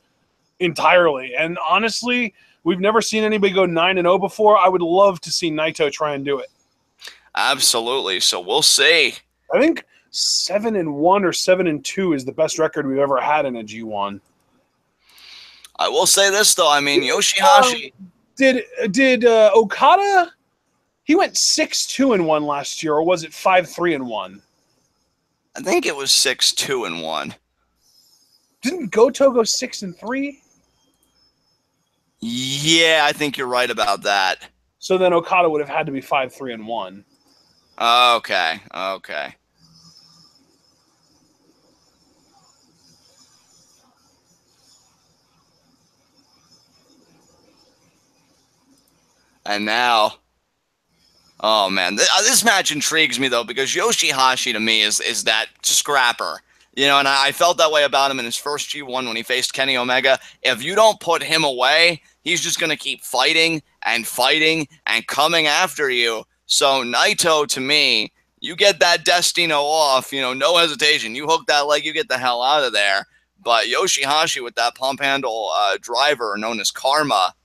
entirely. And honestly, we've never seen anybody go 9-0 before. I would love to see Naito try and do it. Absolutely. So we'll see. I think 7-1 or 7-2 is the best record we've ever had in a G1. I will say this, though. I mean, Yoshi-Hashi. Did Okada? He went 6-2-1 last year, or was it 5-3-1? I think it was 6-2-1. Didn't Goto go 6-3? Yeah, I think you're right about that. So then Okada would have had to be 5-3-1. Okay, okay. And now, oh man, this match intrigues me though, because Yoshi-Hashi to me is that scrapper, you know, and I felt that way about him in his first G1 when he faced Kenny Omega. If you don't put him away, he's just going to keep fighting and coming after you. So Naito, to me, you get that Destino off, you know, no hesitation. You hook that leg, you get the hell out of there. But Yoshi-Hashi with that pump handle driver known as Karma,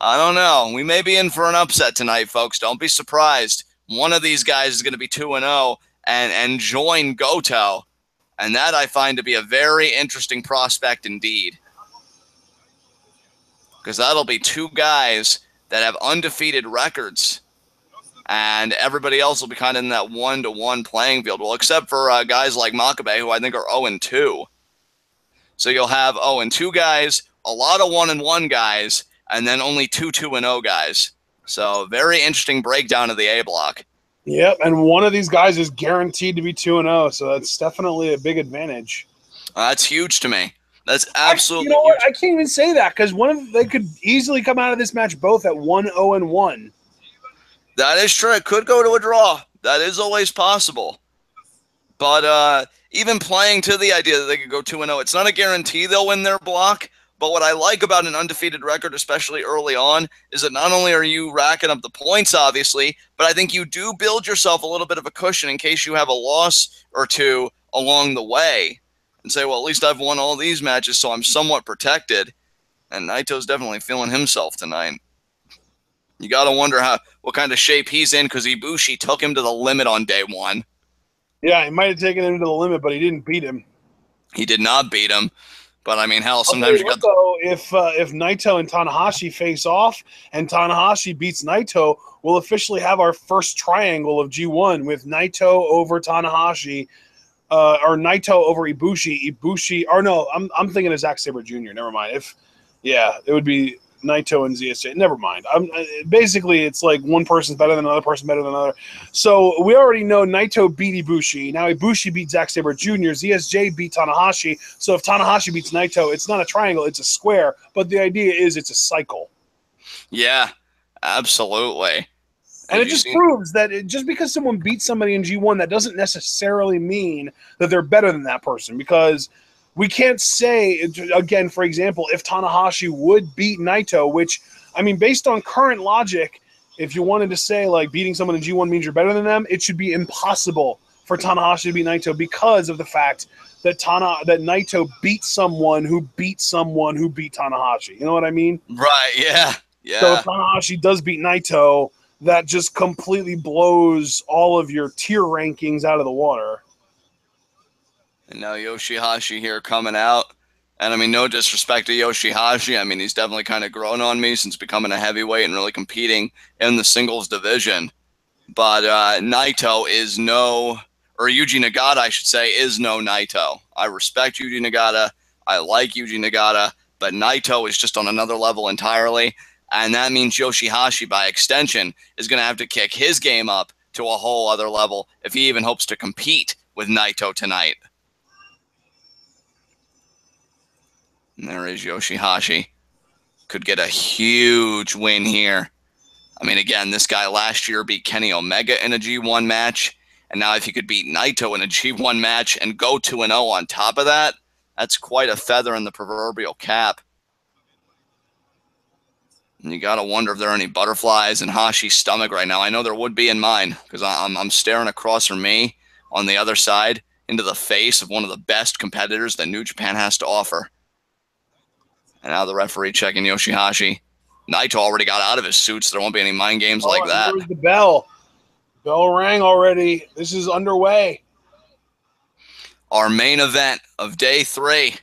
I don't know. We may be in for an upset tonight, folks. Don't be surprised. One of these guys is going to be 2-0 and join Goto. And that I find to be a very interesting prospect indeed. because that'll be two guys that have undefeated records, and everybody else will be kind of in that 1-to-1 playing field. Well, except for guys like Makabe, who I think are 0-2. So you'll have 0-2 guys, a lot of 1-1 guys, and then only 2-2-0 guys. So very interesting breakdown of the A block. Yep, and one of these guys is guaranteed to be 2-0, so that's definitely a big advantage. That's huge to me. That's absolutely you know what? huge. I can't even say that because they could easily come out of this match both at 1-0-1. That is true. It could go to a draw. That is always possible. But even playing to the idea that they could go 2-0, it's not a guarantee they'll win their block. But what I like about an undefeated record, especially early on, is that not only are you racking up the points, obviously, but I think you do build yourself a little bit of a cushion in case you have a loss or two along the way. And say, well, at least I've won all these matches, so I'm somewhat protected. And Naito's definitely feeling himself tonight. You got to wonder what kind of shape he's in, because Ibushi took him to the limit on day one. Yeah, he might have taken him to the limit, but he didn't beat him. He did not beat him. But, I mean, hell, sometimes you got though, if Naito and Tanahashi face off and Tanahashi beats Naito, we'll officially have our first triangle of G1 with Naito over Tanahashi, or Naito over Ibushi, or no, I'm thinking of Zack Sabre Jr. Never mind. It would be Naito and ZSJ. Never mind. Basically, it's like one person's better than another person better than another. So we already know Naito beat Ibushi. Now Ibushi beat Zack Sabre Jr. ZSJ beat Tanahashi. So if Tanahashi beats Naito, it's not a triangle, it's a square. But the idea is it's a cycle. Yeah, absolutely. And it just proves that just because someone beats somebody in G1, that doesn't necessarily mean that they're better than that person, because we can't say, again, for example, if Tanahashi would beat Naito, which, I mean, based on current logic, if you wanted to say, like, beating someone in G1 means you're better than them, it should be impossible for Tanahashi to beat Naito because of the fact that Naito beat someone who beat Tanahashi. You know what I mean? Right, yeah. So if Tanahashi does beat Naito, that just completely blows all of your tier rankings out of the water. And now Yoshi-Hashi here coming out. And, I mean, no disrespect to Yoshi-Hashi. I mean, he's definitely kind of grown on me since becoming a heavyweight and really competing in the singles division. But Naito is Yuji Nagata, I should say, is no Naito. I respect Yuji Nagata. I like Yuji Nagata. But Naito is just on another level entirely. And that means Yoshi-Hashi, by extension, is going to have to kick his game up to a whole other level if he even hopes to compete with Naito tonight. And there is Yoshi-Hashi. Could get a huge win here. I mean, again, this guy last year beat Kenny Omega in a G1 match. And now if he could beat Naito in a G1 match and go 2-0 on top of that, that's quite a feather in the proverbial cap. And you got to wonder if there are any butterflies in Hashi's stomach right now. I know there would be in mine, because I'm staring across from me on the other side into the face of one of the best competitors that New Japan has to offer. And now the referee checking Yoshi-Hashi. Naito already got out of his suit, so there won't be any mind games like that. Where's the bell? Bell rang already. This is underway. Our main event of day 3.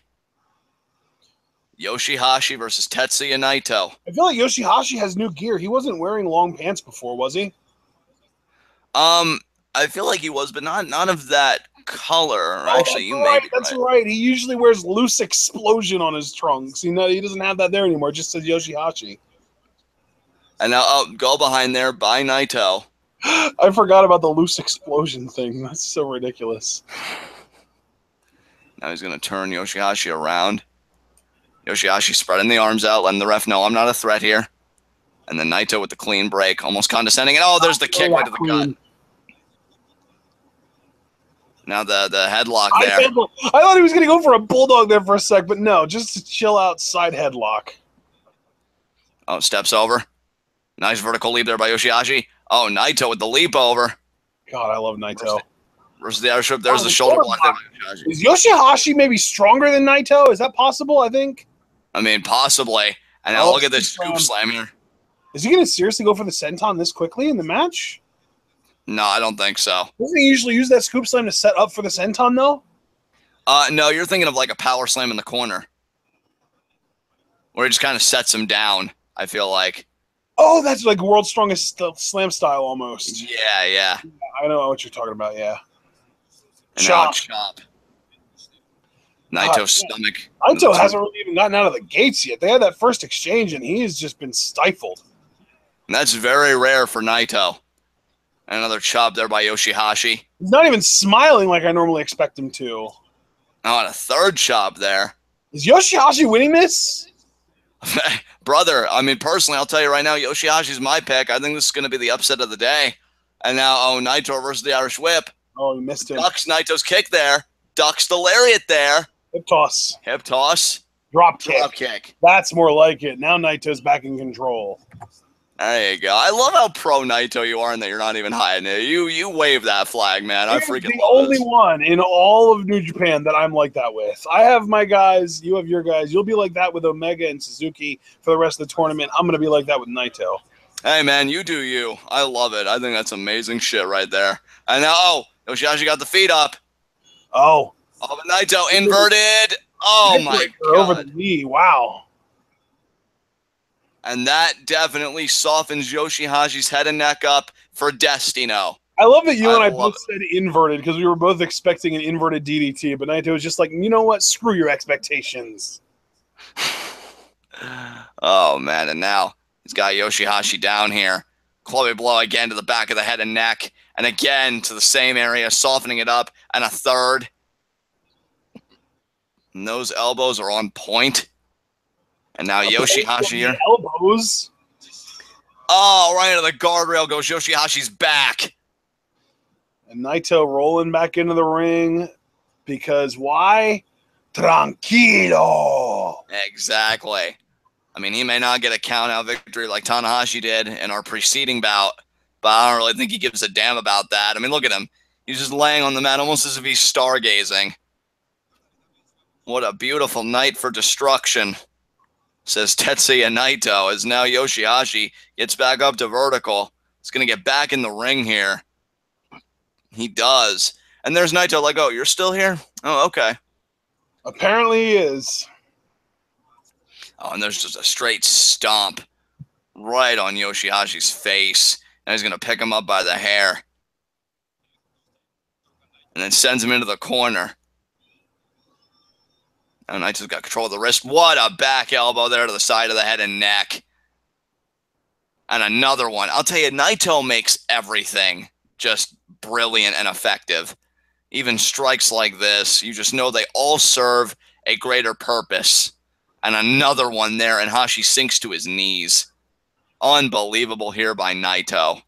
Yoshi-Hashi versus Tetsuya Naito. I feel like Yoshi-Hashi has new gear. He wasn't wearing long pants before, was he? I feel like he was, but not of that color. Actually, you may be That's right. He usually wears loose explosion on his trunks. He doesn't have that there anymore. It just says Yoshi-Hashi. And now go behind there by Naito. I forgot about the loose explosion thing. That's so ridiculous. Now he's going to turn Yoshi-Hashi around. Yoshi-Hashi spreading the arms out, letting the ref know I'm not a threat here. And then Naito with the clean break, almost condescending. And there's the kick right to the gut. Now the headlock there. I thought he was going to go for a bulldog there for a sec, but no, just a chill out side headlock. Oh, steps over. Nice vertical leap there by Yoshi-Hashi. Oh, Naito with the leap over. God, I love Naito. Versus the airship. There's the shoulder block there by Yoshi-Hashi. Is Yoshi-Hashi maybe stronger than Naito? Is that possible, I think? I mean, possibly. And now look at this scoop slam here. Is he going to seriously go for the senton this quickly in the match? No, I don't think so. Doesn't he usually use that scoop slam to set up for the senton, though? No, you're thinking of like a power slam in the corner. where he just kind of sets him down, I feel like. Oh, that's like World's Strongest Slam style almost. Yeah, yeah. I know what you're talking about, yeah. And chop. Naito's stomach. Naito hasn't really even gotten out of the gates yet. They had that first exchange, and he's just been stifled. And that's very rare for Naito. And another chop there by Yoshi-Hashi. He's not even smiling like I normally expect him to. Oh, and a third chop there. Is Yoshi-Hashi winning this? Brother, I mean, personally, I'll tell you right now, Yoshi-Hashi's my pick. I think this is going to be the upset of the day. And now, Naito versus the Irish Whip. Oh, he missed him. Ducks Naito's kick there. Ducks the lariat there. Hip toss. Hip toss. Drop kick. Drop kick. That's more like it. Now Naito's back in control. There you go. I love how pro Naito you are and that you're not even hiding it. You wave that flag, man. I freaking love it. The only one in all of New Japan that I'm like that with. I have my guys. You have your guys. You'll be like that with Omega and Suzuki for the rest of the tournament. I'm going to be like that with Naito. Hey, man, you do you. I love it. I think that's amazing shit right there. And now, Yoshi-Hashi got the feet up. Oh. Oh, but Naito inverted. Oh, my God. Over the knee. Wow. And that definitely softens Yoshi-Hashi's head and neck up for Destino. I love that you and I both said inverted because we were both expecting an inverted DDT, but Naito was just like, you know what? Screw your expectations. Oh, man. And now he's got Yoshi-Hashi down here. Clubby blow again to the back of the head and neck. And again to the same area, softening it up. And a third. And those elbows are on point. And now Yoshi-Hashi here. Elbows. Oh, right into the guardrail goes Yoshi-Hashi's back. And Naito rolling back into the ring because why? Tranquilo. Exactly. I mean, he may not get a count-out victory like Tanahashi did in our preceding bout, but I don't really think he gives a damn about that. I mean, look at him. He's just laying on the mat almost as if he's stargazing. What a beautiful night for destruction, says Tetsuya Naito, as now Yoshi-Hashi gets back up to vertical. He's going to get back in the ring here. He does. And there's Naito like, oh, you're still here? Oh, okay. Apparently he is. Oh, and there's just a straight stomp right on Yoshi-Hashi's face. And he's going to pick him up by the hair. And then sends him into the corner. And Naito's got control of the wrist. What a back elbow there to the side of the head and neck. And another one. I'll tell you, Naito makes everything just brilliant and effective. Even strikes like this, you just know they all serve a greater purpose. And another one there, and Hashi sinks to his knees. Unbelievable here by Naito.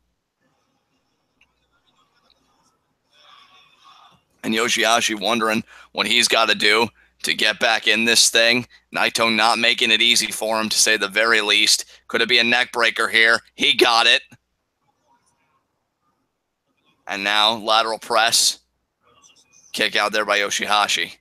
And Yoshi-Hashi wondering what he's got to do to get back in this thing. Naito not making it easy for him, to say the very least. Could it be a neck breaker here? He got it. And now lateral press. Kick out there by Yoshi-Hashi.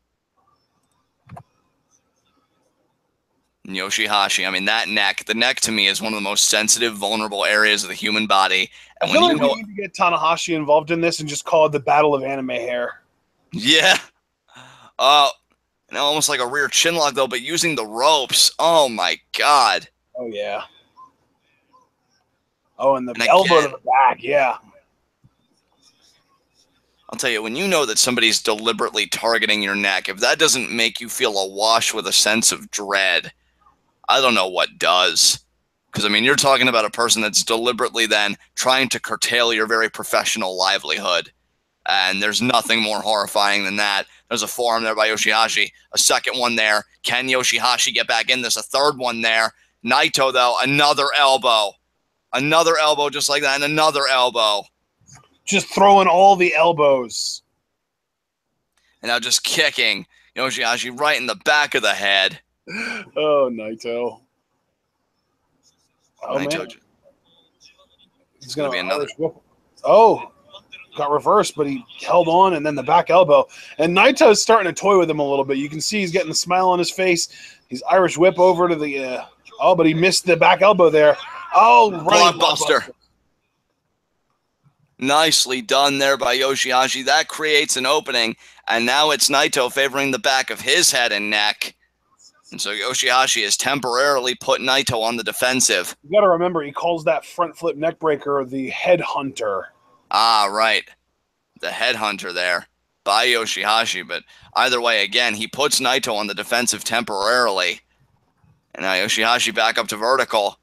And Yoshi-Hashi, I mean, that neck, the neck to me is one of the most sensitive, vulnerable areas of the human body. And I feel like we need to get Tanahashi involved in this and just call it the Battle of Anime Hair. Yeah. And almost like a rear chin lock, though, but using the ropes. Oh, my God. Oh, yeah. Oh, and the elbow to the back, yeah. I'll tell you, when you know that somebody's deliberately targeting your neck, if that doesn't make you feel awash with a sense of dread, I don't know what does. Because, I mean, you're talking about a person that's deliberately then trying to curtail your very professional livelihood. And there's nothing more horrifying than that. There's a forearm there by Yoshi-Hashi. A second one there. Can Yoshi-Hashi get back in this? A third one there. Naito, though, another elbow. Another elbow just like that, and another elbow. Just throwing all the elbows. And now just kicking Yoshi-Hashi right in the back of the head. Oh, Naito. Oh, Naito. Man. He's going to be another. Oh. Got reversed, but he held on, and then the back elbow. And Naito's starting to toy with him a little bit. You can see he's getting a smile on his face. He's Irish whip over to the oh, but he missed the back elbow there. Oh, right. Blockbuster. Nicely done there by Yoshi-Hashi. That creates an opening, and now it's Naito favoring the back of his head and neck. And so Yoshi-Hashi has temporarily put Naito on the defensive. You got to remember, he calls that front flip neck breaker the headhunter. Ah, right. The headhunter there by Yoshi-Hashi. But either way, again, he puts Naito on the defensive temporarily. And now Yoshi-Hashi back up to vertical.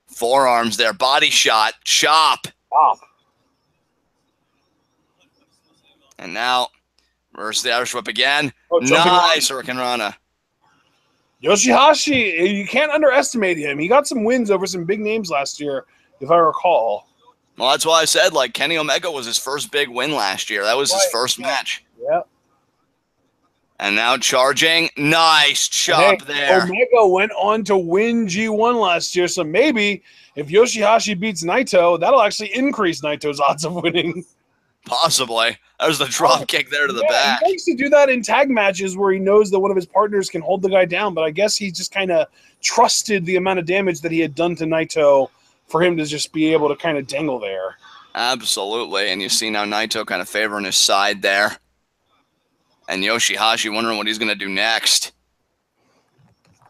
Forearms there. Body shot. Chop. Stop. And now, reverse the Irish whip again. Oh, nice Hurricane Rana. Yoshi-Hashi, you can't underestimate him. He got some wins over some big names last year, if I recall. Well, that's why I said, like, Kenny Omega was his first big win last year. That was his first match. Yep. And now charging. Nice chop there. Omega went on to win G1 last year, so maybe if Yoshi-Hashi beats Naito, that'll actually increase Naito's odds of winning. Possibly. There's the drop kick there to the back. He likes to do that in tag matches where he knows that one of his partners can hold the guy down, but I guess he just kind of trusted the amount of damage that he had done to Naito for him to just be able to kind of dangle there. Absolutely, and you see now Naito kind of favoring his side there. And Yoshi-Hashi wondering what he's going to do next.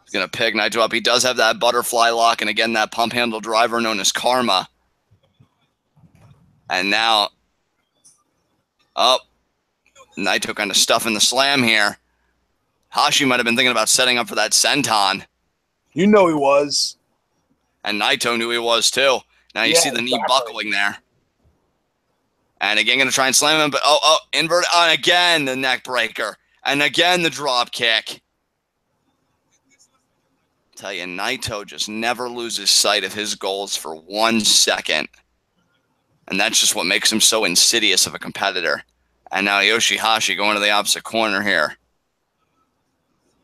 He's going to pick Naito up. He does have that butterfly lock, and again, that pump handle driver known as Karma. And now... oh, Naito kind of stuffing the slam here. Hashi might have been thinking about setting up for that senton. You know he was. And Naito knew he was too. Now you see the knee buckling there. And again, going to try and slam him, but invert, and again, the neck breaker. And again, the drop kick. Tell you, Naito just never loses sight of his goals for 1 second. And that's just what makes him so insidious of a competitor. And now Yoshi-Hashi going to the opposite corner here.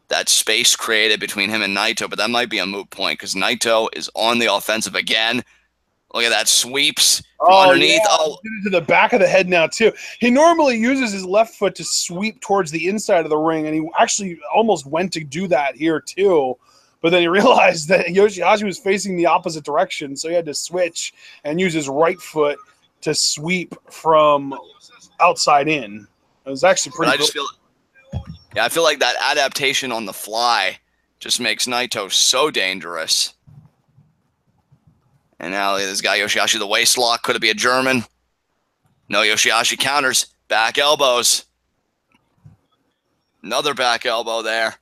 That space created between him and Naito, but that might be a moot point because Naito is on the offensive again. Look at that, sweeps from underneath. Yeah. Oh, to the back of the head now, too. He normally uses his left foot to sweep towards the inside of the ring, and he actually almost went to do that here, too. But then he realized that Yoshi-Hashi was facing the opposite direction, so he had to switch and use his right foot to sweep from outside in. It was actually pretty cool. I feel like that adaptation on the fly just makes Naito so dangerous. And now this guy Yoshi-Hashi, the waist lock. Could it be a German? No, Yoshi-Hashi counters. Back elbows. Another back elbow there.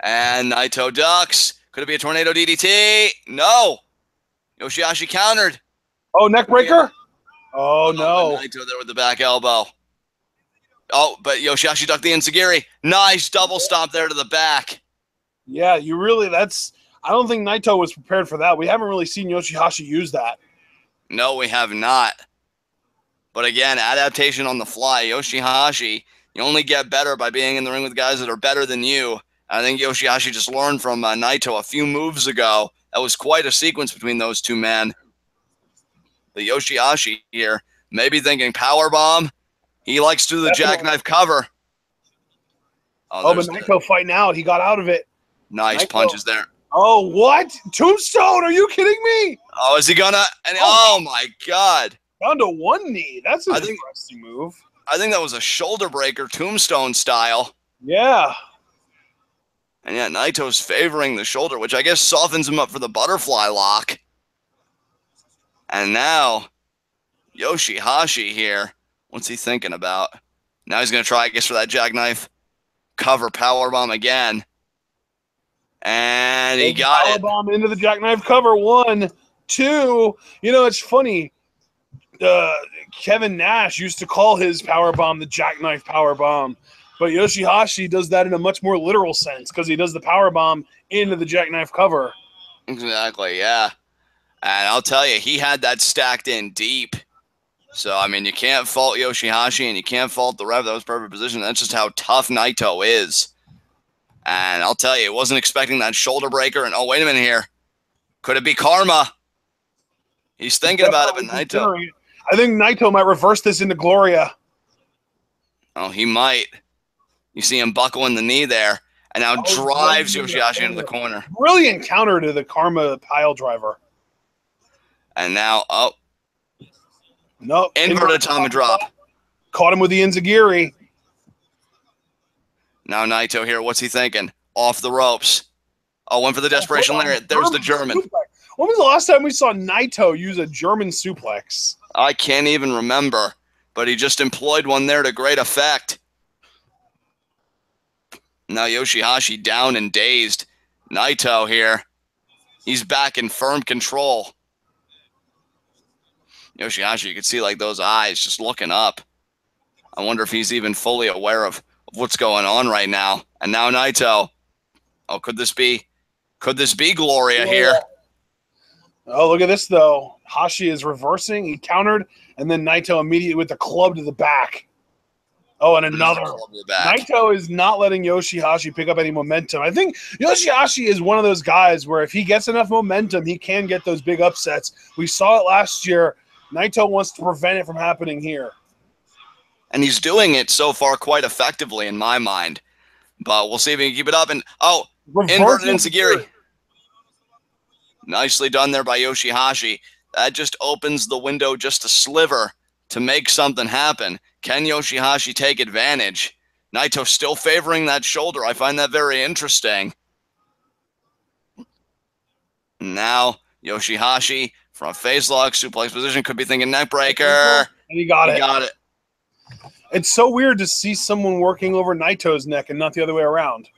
And Naito ducks. Could it be a tornado DDT? No. Yoshi-Hashi countered. Oh, neck breaker? Oh, no. Naito there with the back elbow. Oh, but Yoshi-Hashi ducked the enziguri. Nice double stomp there to the back. Yeah, I don't think Naito was prepared for that. We haven't really seen Yoshi-Hashi use that. No, we have not. But again, adaptation on the fly. Yoshi-Hashi, you only get better by being in the ring with guys that are better than you. I think Yoshi-Hashi just learned from Naito a few moves ago. That was quite a sequence between those two men. But Yoshi-Hashi here, maybe thinking powerbomb. He likes to do the jackknife cover. Oh, but Naito fighting out. He got out of it. Nice punches there. Oh, what? Tombstone? Are you kidding me? Oh, is he gonna? And oh my God! Down to one knee. That's an interesting move. I think that was a shoulder breaker, Tombstone style. Yeah. And yeah, Naito's favoring the shoulder, which I guess softens him up for the butterfly lock. And now, Yoshi-Hashi here. What's he thinking about? Now he's going to try, I guess, for that jackknife cover powerbomb again. And he got it. Powerbomb into the jackknife cover. 1, 2. You know, it's funny. Kevin Nash used to call his powerbomb the jackknife powerbomb. But Yoshi-Hashi does that in a much more literal sense because he does the powerbomb into the jackknife cover. Exactly, yeah. And I'll tell you, he had that stacked in deep. So, I mean, you can't fault Yoshi-Hashi and you can't fault the ref. That was perfect position. That's just how tough Naito is. And I'll tell you, he wasn't expecting that shoulder breaker. And, oh, wait a minute here. Could it be karma? He's thinking about it, but Naito. I think Naito might reverse this into Gloria. Oh, he might. You see him buckling the knee there. And now drives Yoshi-Hashi into the corner. Brilliant counter to the karma pile driver. And now, nope. Inverted Tommy drop. Caught him with the enziguri. Now Naito here, what's he thinking? Off the ropes. Oh, went for the desperation lariat. There's the German. When was the last time we saw Naito use a German suplex? I can't even remember, but he just employed one there to great effect. Now Yoshi-Hashi down and dazed. Naito here. He's back in firm control. Yoshi-Hashi, you can see like those eyes just looking up. I wonder if he's even fully aware of what's going on right now. And now Naito. Oh, could this be Gloria here? Oh, look at this, though. Hashi is reversing. He countered, and then Naito immediately with the club to the back. Oh, and another. Naito is not letting Yoshi-Hashi pick up any momentum. I think Yoshi-Hashi is one of those guys where if he gets enough momentum, he can get those big upsets. We saw it last year. Naito wants to prevent it from happening here. And he's doing it so far quite effectively in my mind. But we'll see if he can keep it up. And, oh, inverted enziguri. Nicely done there by Yoshi-Hashi. That just opens the window just a sliver to make something happen. Can Yoshi-Hashi take advantage? Naito still favoring that shoulder. I find that very interesting. Now, Yoshi-Hashi from a face lock, suplex position, could be thinking neck breaker. And he got it. He got it. It's so weird to see someone working over Naito's neck and not the other way around.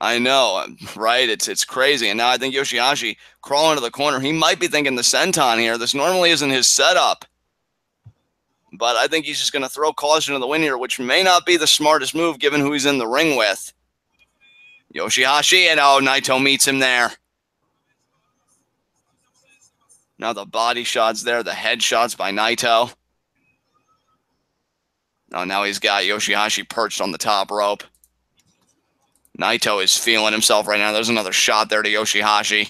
I know, right? It's crazy. And now I think Yoshi-Hashi crawling to the corner. He might be thinking the senton here. This normally isn't his setup. But I think he's just going to throw caution to the wind here, which may not be the smartest move given who he's in the ring with. Yoshi-Hashi, and oh, Naito meets him there. Now the body shots there, the head shots by Naito. Oh, now he's got Yoshi-Hashi perched on the top rope. Naito is feeling himself right now. There's another shot there to Yoshi-Hashi.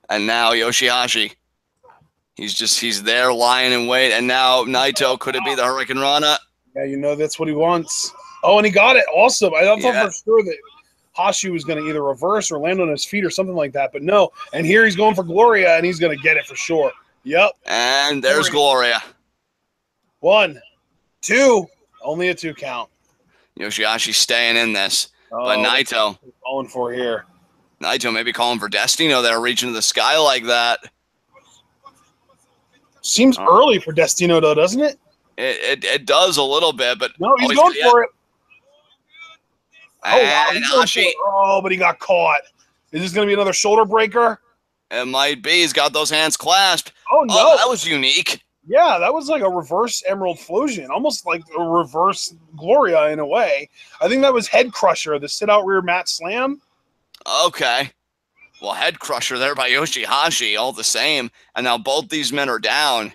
And now Yoshi-Hashi. He's there lying in wait. And now Naito, could it be the Hurricane Rana? Yeah, you know that's what he wants. Oh, and he got it. Awesome. I thought for sure that Hashi was going to either reverse or land on his feet or something like that. But no. And here he's going for Gloria, and he's going to get it for sure. Yep. And there's Gloria. 1, 2. Only a 2 count. Yoshi-Hashi staying in this. But Naito. Calling for here. Naito maybe calling for Destino there, reaching to the sky like that. Seems early for Destino, though, doesn't it? It does a little bit, but... No, he's going for it. And Hashi. Oh, but he got caught. Is this going to be another shoulder breaker? It might be. He's got those hands clasped. Oh, no. Oh, that was unique. Yeah, that was like a reverse Emerald Flosion, almost like a reverse Gloria in a way. I think that was Head Crusher, the sit-out rear mat slam. Okay. Well, Head Crusher there by Yoshi-Hashi, all the same. And now both these men are down.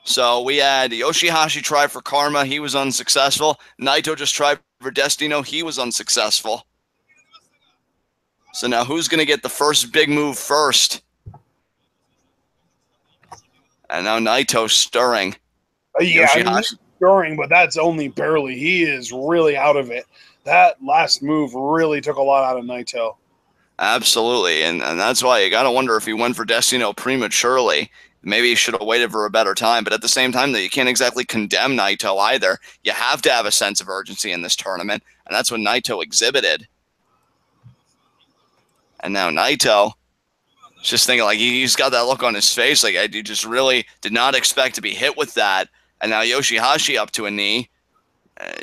So we had Yoshi-Hashi try for Karma. He was unsuccessful. Naito just tried for Destino. He was unsuccessful. So now who's going to get the first big move first? And now Naito's stirring. Yeah, he's stirring, but that's only barely. He is really out of it. That last move really took a lot out of Naito. Absolutely, and that's why you got to wonder if he went for Destino prematurely. Maybe he should have waited for a better time, but at the same time, you can't exactly condemn Naito either. You have to have a sense of urgency in this tournament, and that's what Naito exhibited. And now Naito... just thinking, like, he's got that look on his face. Like, I just really did not expect to be hit with that. And now Yoshi-Hashi up to a knee.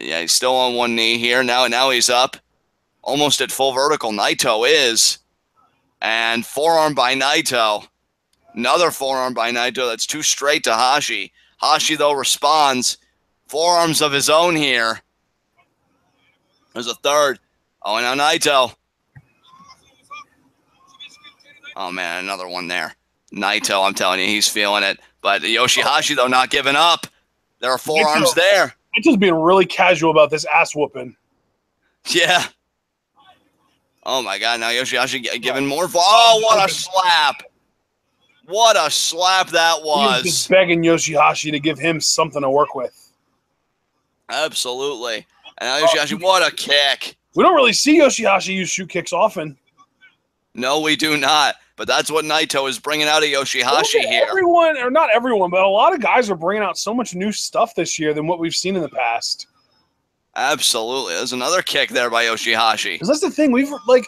Yeah, he's still on one knee here. Now he's up. Almost at full vertical. Naito is. And forearm by Naito. Another forearm by Naito. That's 2 straight to Hashi. Hashi, though, responds. Forearms of his own here. There's a third. Oh, and now Naito. Oh, man, another one there. Naito, I'm telling you, he's feeling it. But Yoshi-Hashi, though, not giving up. There are forearms there. Naito's being really casual about this ass whooping. Yeah. Oh, my God. Now Yoshi-Hashi giving more. Oh, what a slap. What a slap that was. He's just begging Yoshi-Hashi to give him something to work with. Absolutely. And now Yoshi-Hashi, what a kick. We don't really see Yoshi-Hashi use shoot kicks often. No, we do not. but that's what Naito is bringing out of Yoshi-Hashi here. Everyone, or not everyone, but a lot of guys are bringing out so much new stuff this year than what we've seen in the past. Absolutely. There's another kick there by Yoshi-Hashi. Because that's the thing. We've, like,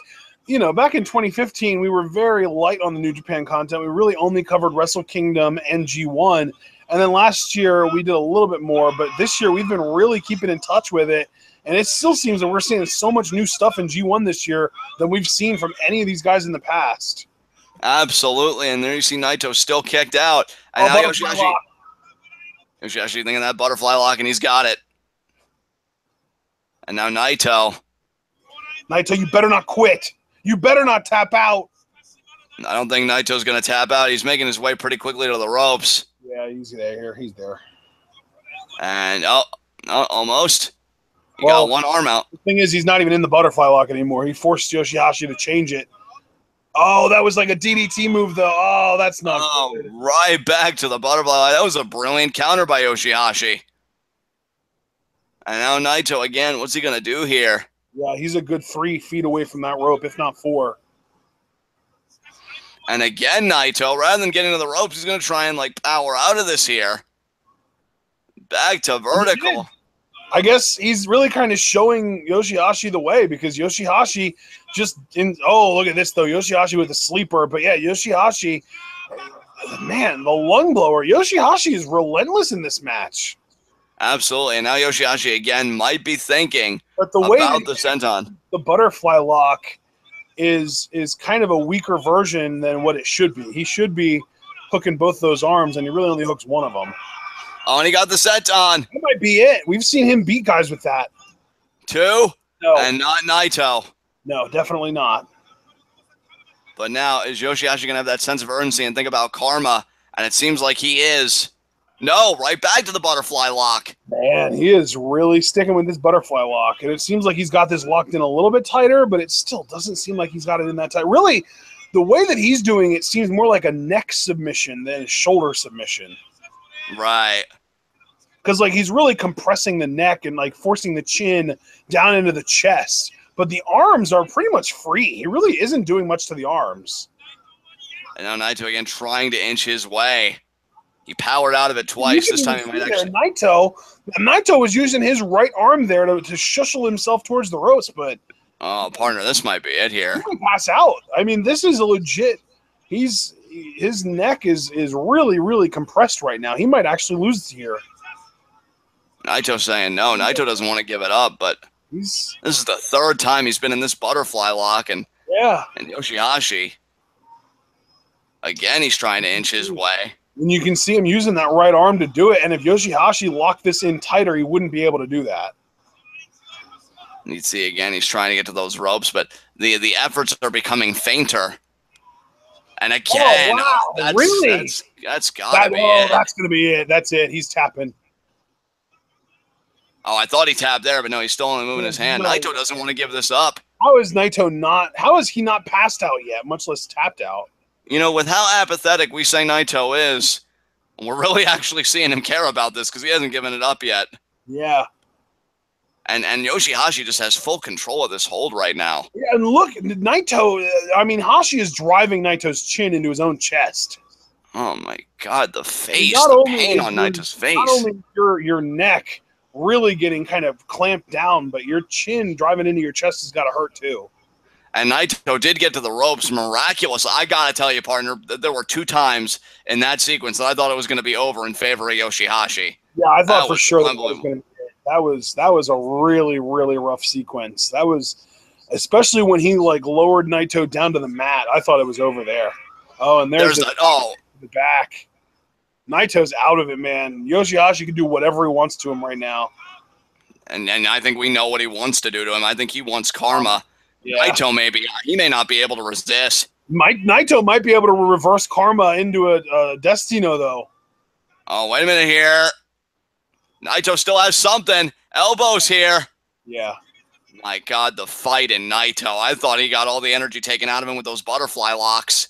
you know, back in 2015, we were very light on the New Japan content. We really only covered Wrestle Kingdom and G1. And then last year, we did a little bit more. But this year, we've been really keeping in touch with it. And it still seems that we're seeing so much new stuff in G1 this year than we've seen from any of these guys in the past. Absolutely. And there you see Naito still kicked out. And now Yoshi-Hashi thinking that butterfly lock, and he's got it. And now Naito. Naito, you better not quit. You better not tap out. I don't think Naito's going to tap out. He's making his way pretty quickly to the ropes. Yeah, he's there. He's there. And, almost. He got one arm out. The thing is, he's not even in the butterfly lock anymore. He forced Yoshi-Hashi to change it. Oh, that was like a DDT move, though. Oh, that's not good. Right back to the butterfly lock. That was a brilliant counter by Yoshi-Hashi. And now Naito again. What's he going to do here? Yeah, he's a good 3 feet away from that rope, if not 4. And again, Naito, rather than getting to the ropes, he's going to try and, like, power out of this here. Back to vertical. I guess he's really kind of showing Yoshi-Hashi the way, because Yoshi-Hashi just look at this, though. Yoshi-Hashi with a sleeper. But, yeah, Yoshi-Hashi, man, the lung blower. Yoshi-Hashi is relentless in this match. Absolutely. And now Yoshi-Hashi again might be thinking but the way about the senton. The butterfly lock is kind of a weaker version than what it should be. He should be hooking both those arms, and he really only hooks one of them. Oh, and he got the senton. That might be it. We've seen him beat guys with that. 2? No. And not Naito. No, definitely not. But now, is Yoshi-Hashi going to have that sense of urgency and think about karma? And it seems like he is. No, right back to the butterfly lock. Man, he is really sticking with this butterfly lock. And it seems like he's got this locked in a little bit tighter, but it still doesn't seem like he's got it in that tight. Really, the way that he's doing it seems more like a neck submission than a shoulder submission. Right. Because, like, he's really compressing the neck and, like, forcing the chin down into the chest. But the arms are pretty much free. He really isn't doing much to the arms. And now Naito again trying to inch his way. He powered out of it twice. This time he might actually. Naito was using his right arm there to shushle himself towards the ropes, but. Oh, partner, this might be it here. He might pass out. I mean, this is a legit. His neck is really, really compressed right now. He might actually lose here. Naito saying no. Naito doesn't want to give it up, but this is the 3rd time he's been in this butterfly lock, and Yoshi-Hashi again. He's trying to inch his way. And you can see him using that right arm to do it. And if Yoshi-Hashi locked this in tighter, he wouldn't be able to do that. And you see again, he's trying to get to those ropes, but the efforts are becoming fainter. And again, really? That's gotta be it. That's gonna be it. That's it. He's tapping. Oh, I thought he tapped there, but no, he's still only moving his hand. Naito doesn't want to give this up. How is he not passed out yet, much less tapped out? You know, with how apathetic we say Naito is, we're really actually seeing him care about this because he hasn't given it up yet. Yeah. And Yoshi-Hashi just has full control of this hold right now. Yeah, and look, Naito, I mean, Hashi is driving Naito's chin into his own chest. Oh, my God, the face, the pain on Naito's face. Not only your neck really getting kind of clamped down, but your chin driving into your chest has got to hurt too. And Naito did get to the ropes miraculously. I got to tell you, partner, there were 2 times in that sequence that I thought it was going to be over in favor of Yoshi-Hashi. Yeah, I thought for sure that was going to be it. That was a really, really rough sequence. That was, especially when he, like, lowered Naito down to the mat. I thought it was over there. Oh, and there's the back. Naito's out of it, man. Yoshi-Hashi can do whatever he wants to him right now. And I think we know what he wants to do to him. I think he wants karma. Yeah. Naito he may not be able to resist. Naito might be able to reverse karma into a Destino, though. Oh, wait a minute here. Naito still has something. Elbows here. Yeah. My God, the fight in Naito. I thought he got all the energy taken out of him with those butterfly locks.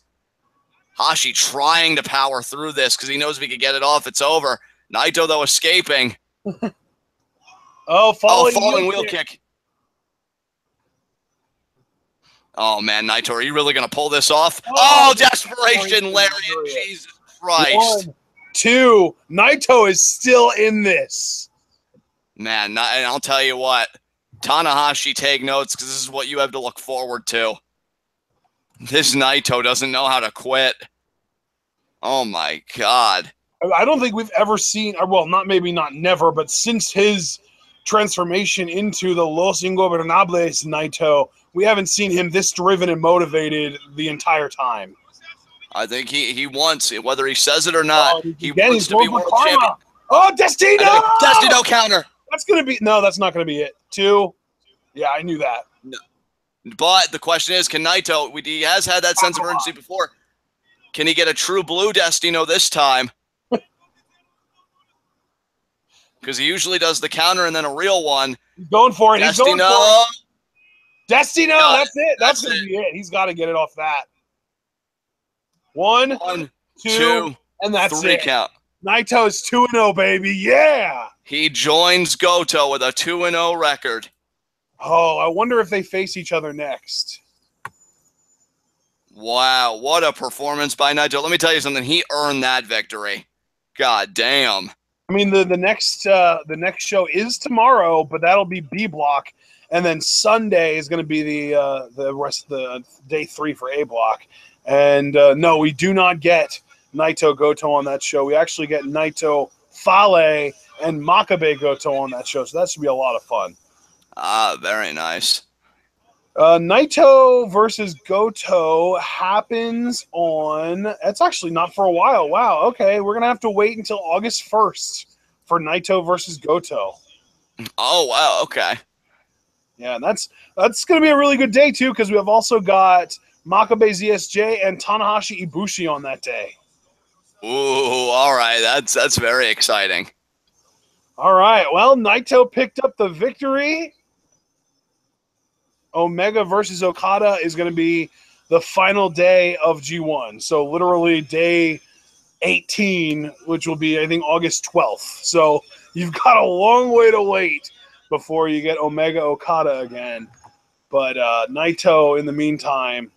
Hashi trying to power through this because he knows if he could get it off, it's over. Naito, though, escaping. Falling wheel kick. Oh, man, Naito, are you really going to pull this off? Oh, desperation, Lariat. Jesus Christ. 1, 2. Naito is still in this. Man, and I'll tell you what. Tanahashi, take notes, because this is what you have to look forward to. This Naito doesn't know how to quit. Oh, my God. I don't think we've ever seen, well, not never, but since his transformation into the Los Ingobernables Naito, we haven't seen him this driven and motivated the entire time. I think he wants it, whether he says it or not. He wants to be world champion. Oh, Destino! Destino counter. That's going to be, no, that's not going to be it. 2. Yeah, I knew that. No. But the question is, can Naito, he has had that sense of urgency before. Can he get a true blue Destino this time? Because he usually does the counter and then a real one. He's going for it. Destino. He's going for it. Destino, that's it. That's going to be it. He's got to get it off that. 1, 2, and that's 3 it. Count. Naito's 2-0, baby. Yeah. He joins Goto with a 2-0 record. Oh, I wonder if they face each other next. Wow, what a performance by Naito. Let me tell you something. He earned that victory. God damn. I mean, the next show is tomorrow, but that'll be B block, and then Sunday is going to be the rest of the day 3 for A block. And no, we do not get Naito Goto on that show. We actually get Naito Fale and Makabe Goto on that show, so that should be a lot of fun. Ah, very nice. Naito versus Goto happens on... That's actually not for a while. Wow, okay. We're going to have to wait until August 1st for Naito versus Goto. Oh, wow, okay. Yeah, that's going to be a really good day, too, because we have also got Makabe ZSJ and Tanahashi Ibushi on that day. Ooh, all right. That's very exciting. All right, well, Naito picked up the victory. Omega versus Okada is going to be the final day of G1. So literally day 18, which will be, I think, August 12th. So you've got a long way to wait before you get Omega Okada again. But Naito, in the meantime,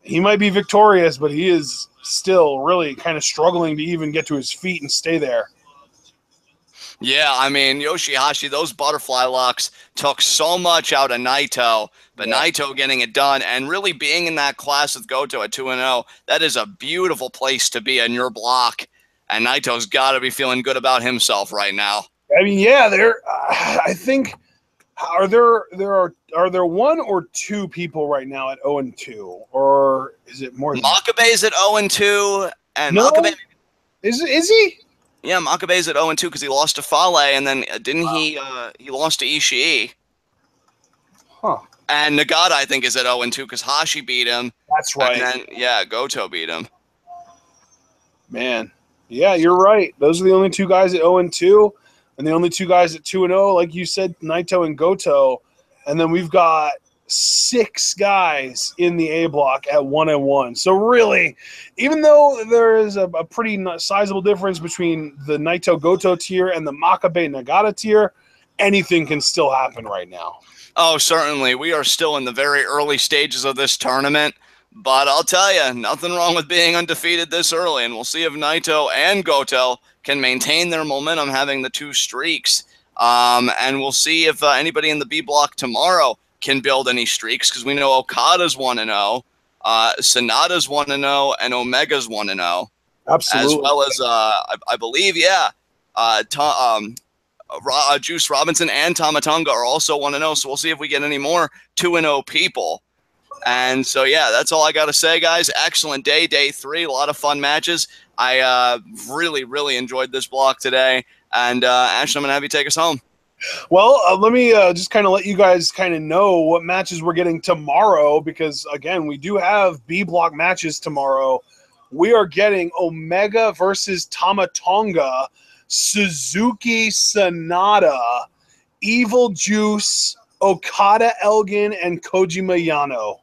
he might be victorious, but he is still really kind of struggling to even get to his feet and stay there. Yeah, I mean, Yoshi-Hashi, those butterfly locks took so much out of Naito, but yeah. Naito getting it done and really being in that class with Goto at 2-0, that is a beautiful place to be in your block, and Naito's got to be feeling good about himself right now. I mean, yeah, I think, are there 1 or 2 people right now at 0-2, or is it more? Makabe's at 0-2, and no? Makabe is he? Yeah, Makabe's at 0-2 because he lost to Fale, and then didn't he lost to Ishii. Huh. And Nagata, I think, is at 0-2 because Hashi beat him. That's right. And then, yeah, Goto beat him. Man. Yeah, you're right. Those are the only 2 guys at 0-2, and the only 2 guys at 2-0, like you said, Naito and Goto. And then we've got 6 guys in the A block at 1-1. So really, even though there is a pretty sizable difference between the Naito Goto tier and the Makabe Nagata tier, anything can still happen right now. Oh, certainly. We are still in the very early stages of this tournament, but I'll tell you, nothing wrong with being undefeated this early, and we'll see if Naito and Goto can maintain their momentum having the 2 streaks. And we'll see if anybody in the B block tomorrow can build any streaks, because we know Okada's 1-0, Sonata's 1-0, and Omega's 1-0. Absolutely. As well as, I believe, Juice Robinson and Tama Tonga are also 1-0, so we'll see if we get any more 2-0 people. And so, yeah, that's all I got to say, guys. Excellent day, day 3, a lot of fun matches. I really, really enjoyed this block today. And, Ashton, I'm going to have you take us home. Well, let me just kind of let you guys kind of know what matches we're getting tomorrow, because, again, we do have B block matches tomorrow. We are getting Omega versus Tama Tonga, Suzuki Sonata, Evil Juice, Okada Elgin, and Kojima Yano.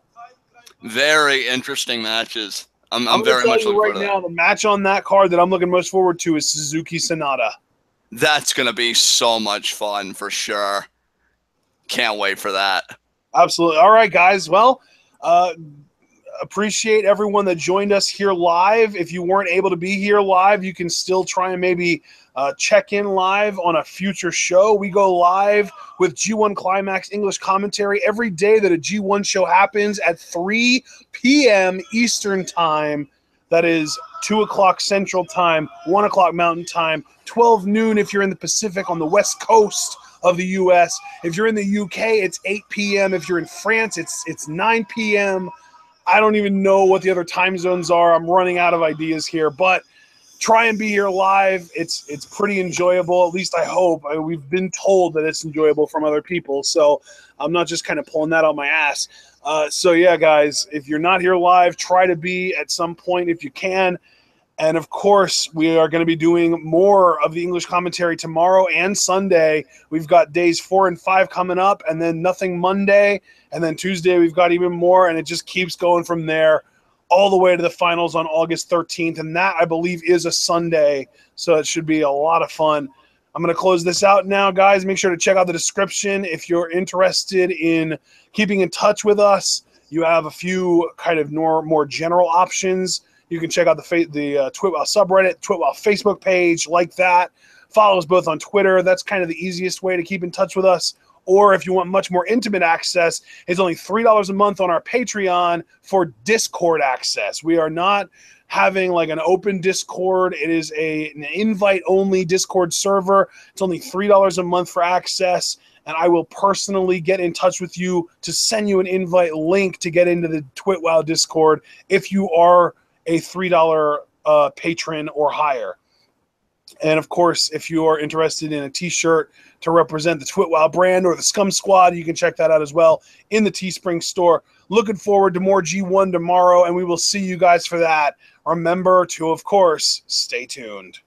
Very interesting matches. I'm very much looking forward to that. Right now, the match on that card that I'm looking most forward to is Suzuki Sonata. That's going to be so much fun for sure. Can't wait for that. Absolutely. All right, guys. Well, Appreciate everyone that joined us here live. If you weren't able to be here live, you can still try and maybe check in live on a future show. We go live with G1 Climax English commentary every day that a G1 show happens at 3 p.m. Eastern Time. That is 2 o'clock Central Time, 1 o'clock Mountain Time, 12 noon if you're in the Pacific on the West Coast of the U.S. If you're in the U.K., it's 8 p.m. If you're in France, it's 9 p.m. I don't even know what the other time zones are. I'm running out of ideas here, but try and be here live. It's pretty enjoyable. At least I hope. We've been told that it's enjoyable from other people, so I'm not just kind of pulling that out my ass. So yeah, guys, if you're not here live, try to be at some point if you can. And of course, we are going to be doing more of the English commentary tomorrow and Sunday. We've got days 4 and 5 coming up, and then nothing Monday. And then Tuesday, we've got even more, and it just keeps going from there all the way to the finals on August 13th. And that, I believe, is a Sunday, so it should be a lot of fun. I'm going to close this out now, guys. Make sure to check out the description if you're interested in keeping in touch with us. You have a few kind of more general options. You can check out the Twitwell subreddit, Twitwell Facebook page, like that. Follow us both on Twitter. That's kind of the easiest way to keep in touch with us. Or if you want much more intimate access, it's only $3 a month on our Patreon for Discord access. We are not having like an open Discord. It is an invite-only Discord server. It's only $3 a month for access. And I will personally get in touch with you to send you an invite link to get into the Twitwell Discord if you are a $3 patron or higher. And of course, if you are interested in a t-shirt to represent the Twitwell brand or the Scum Squad, you can check that out as well in the Teespring store. Looking forward to more G1 tomorrow, and we will see you guys for that. Remember to, of course, stay tuned.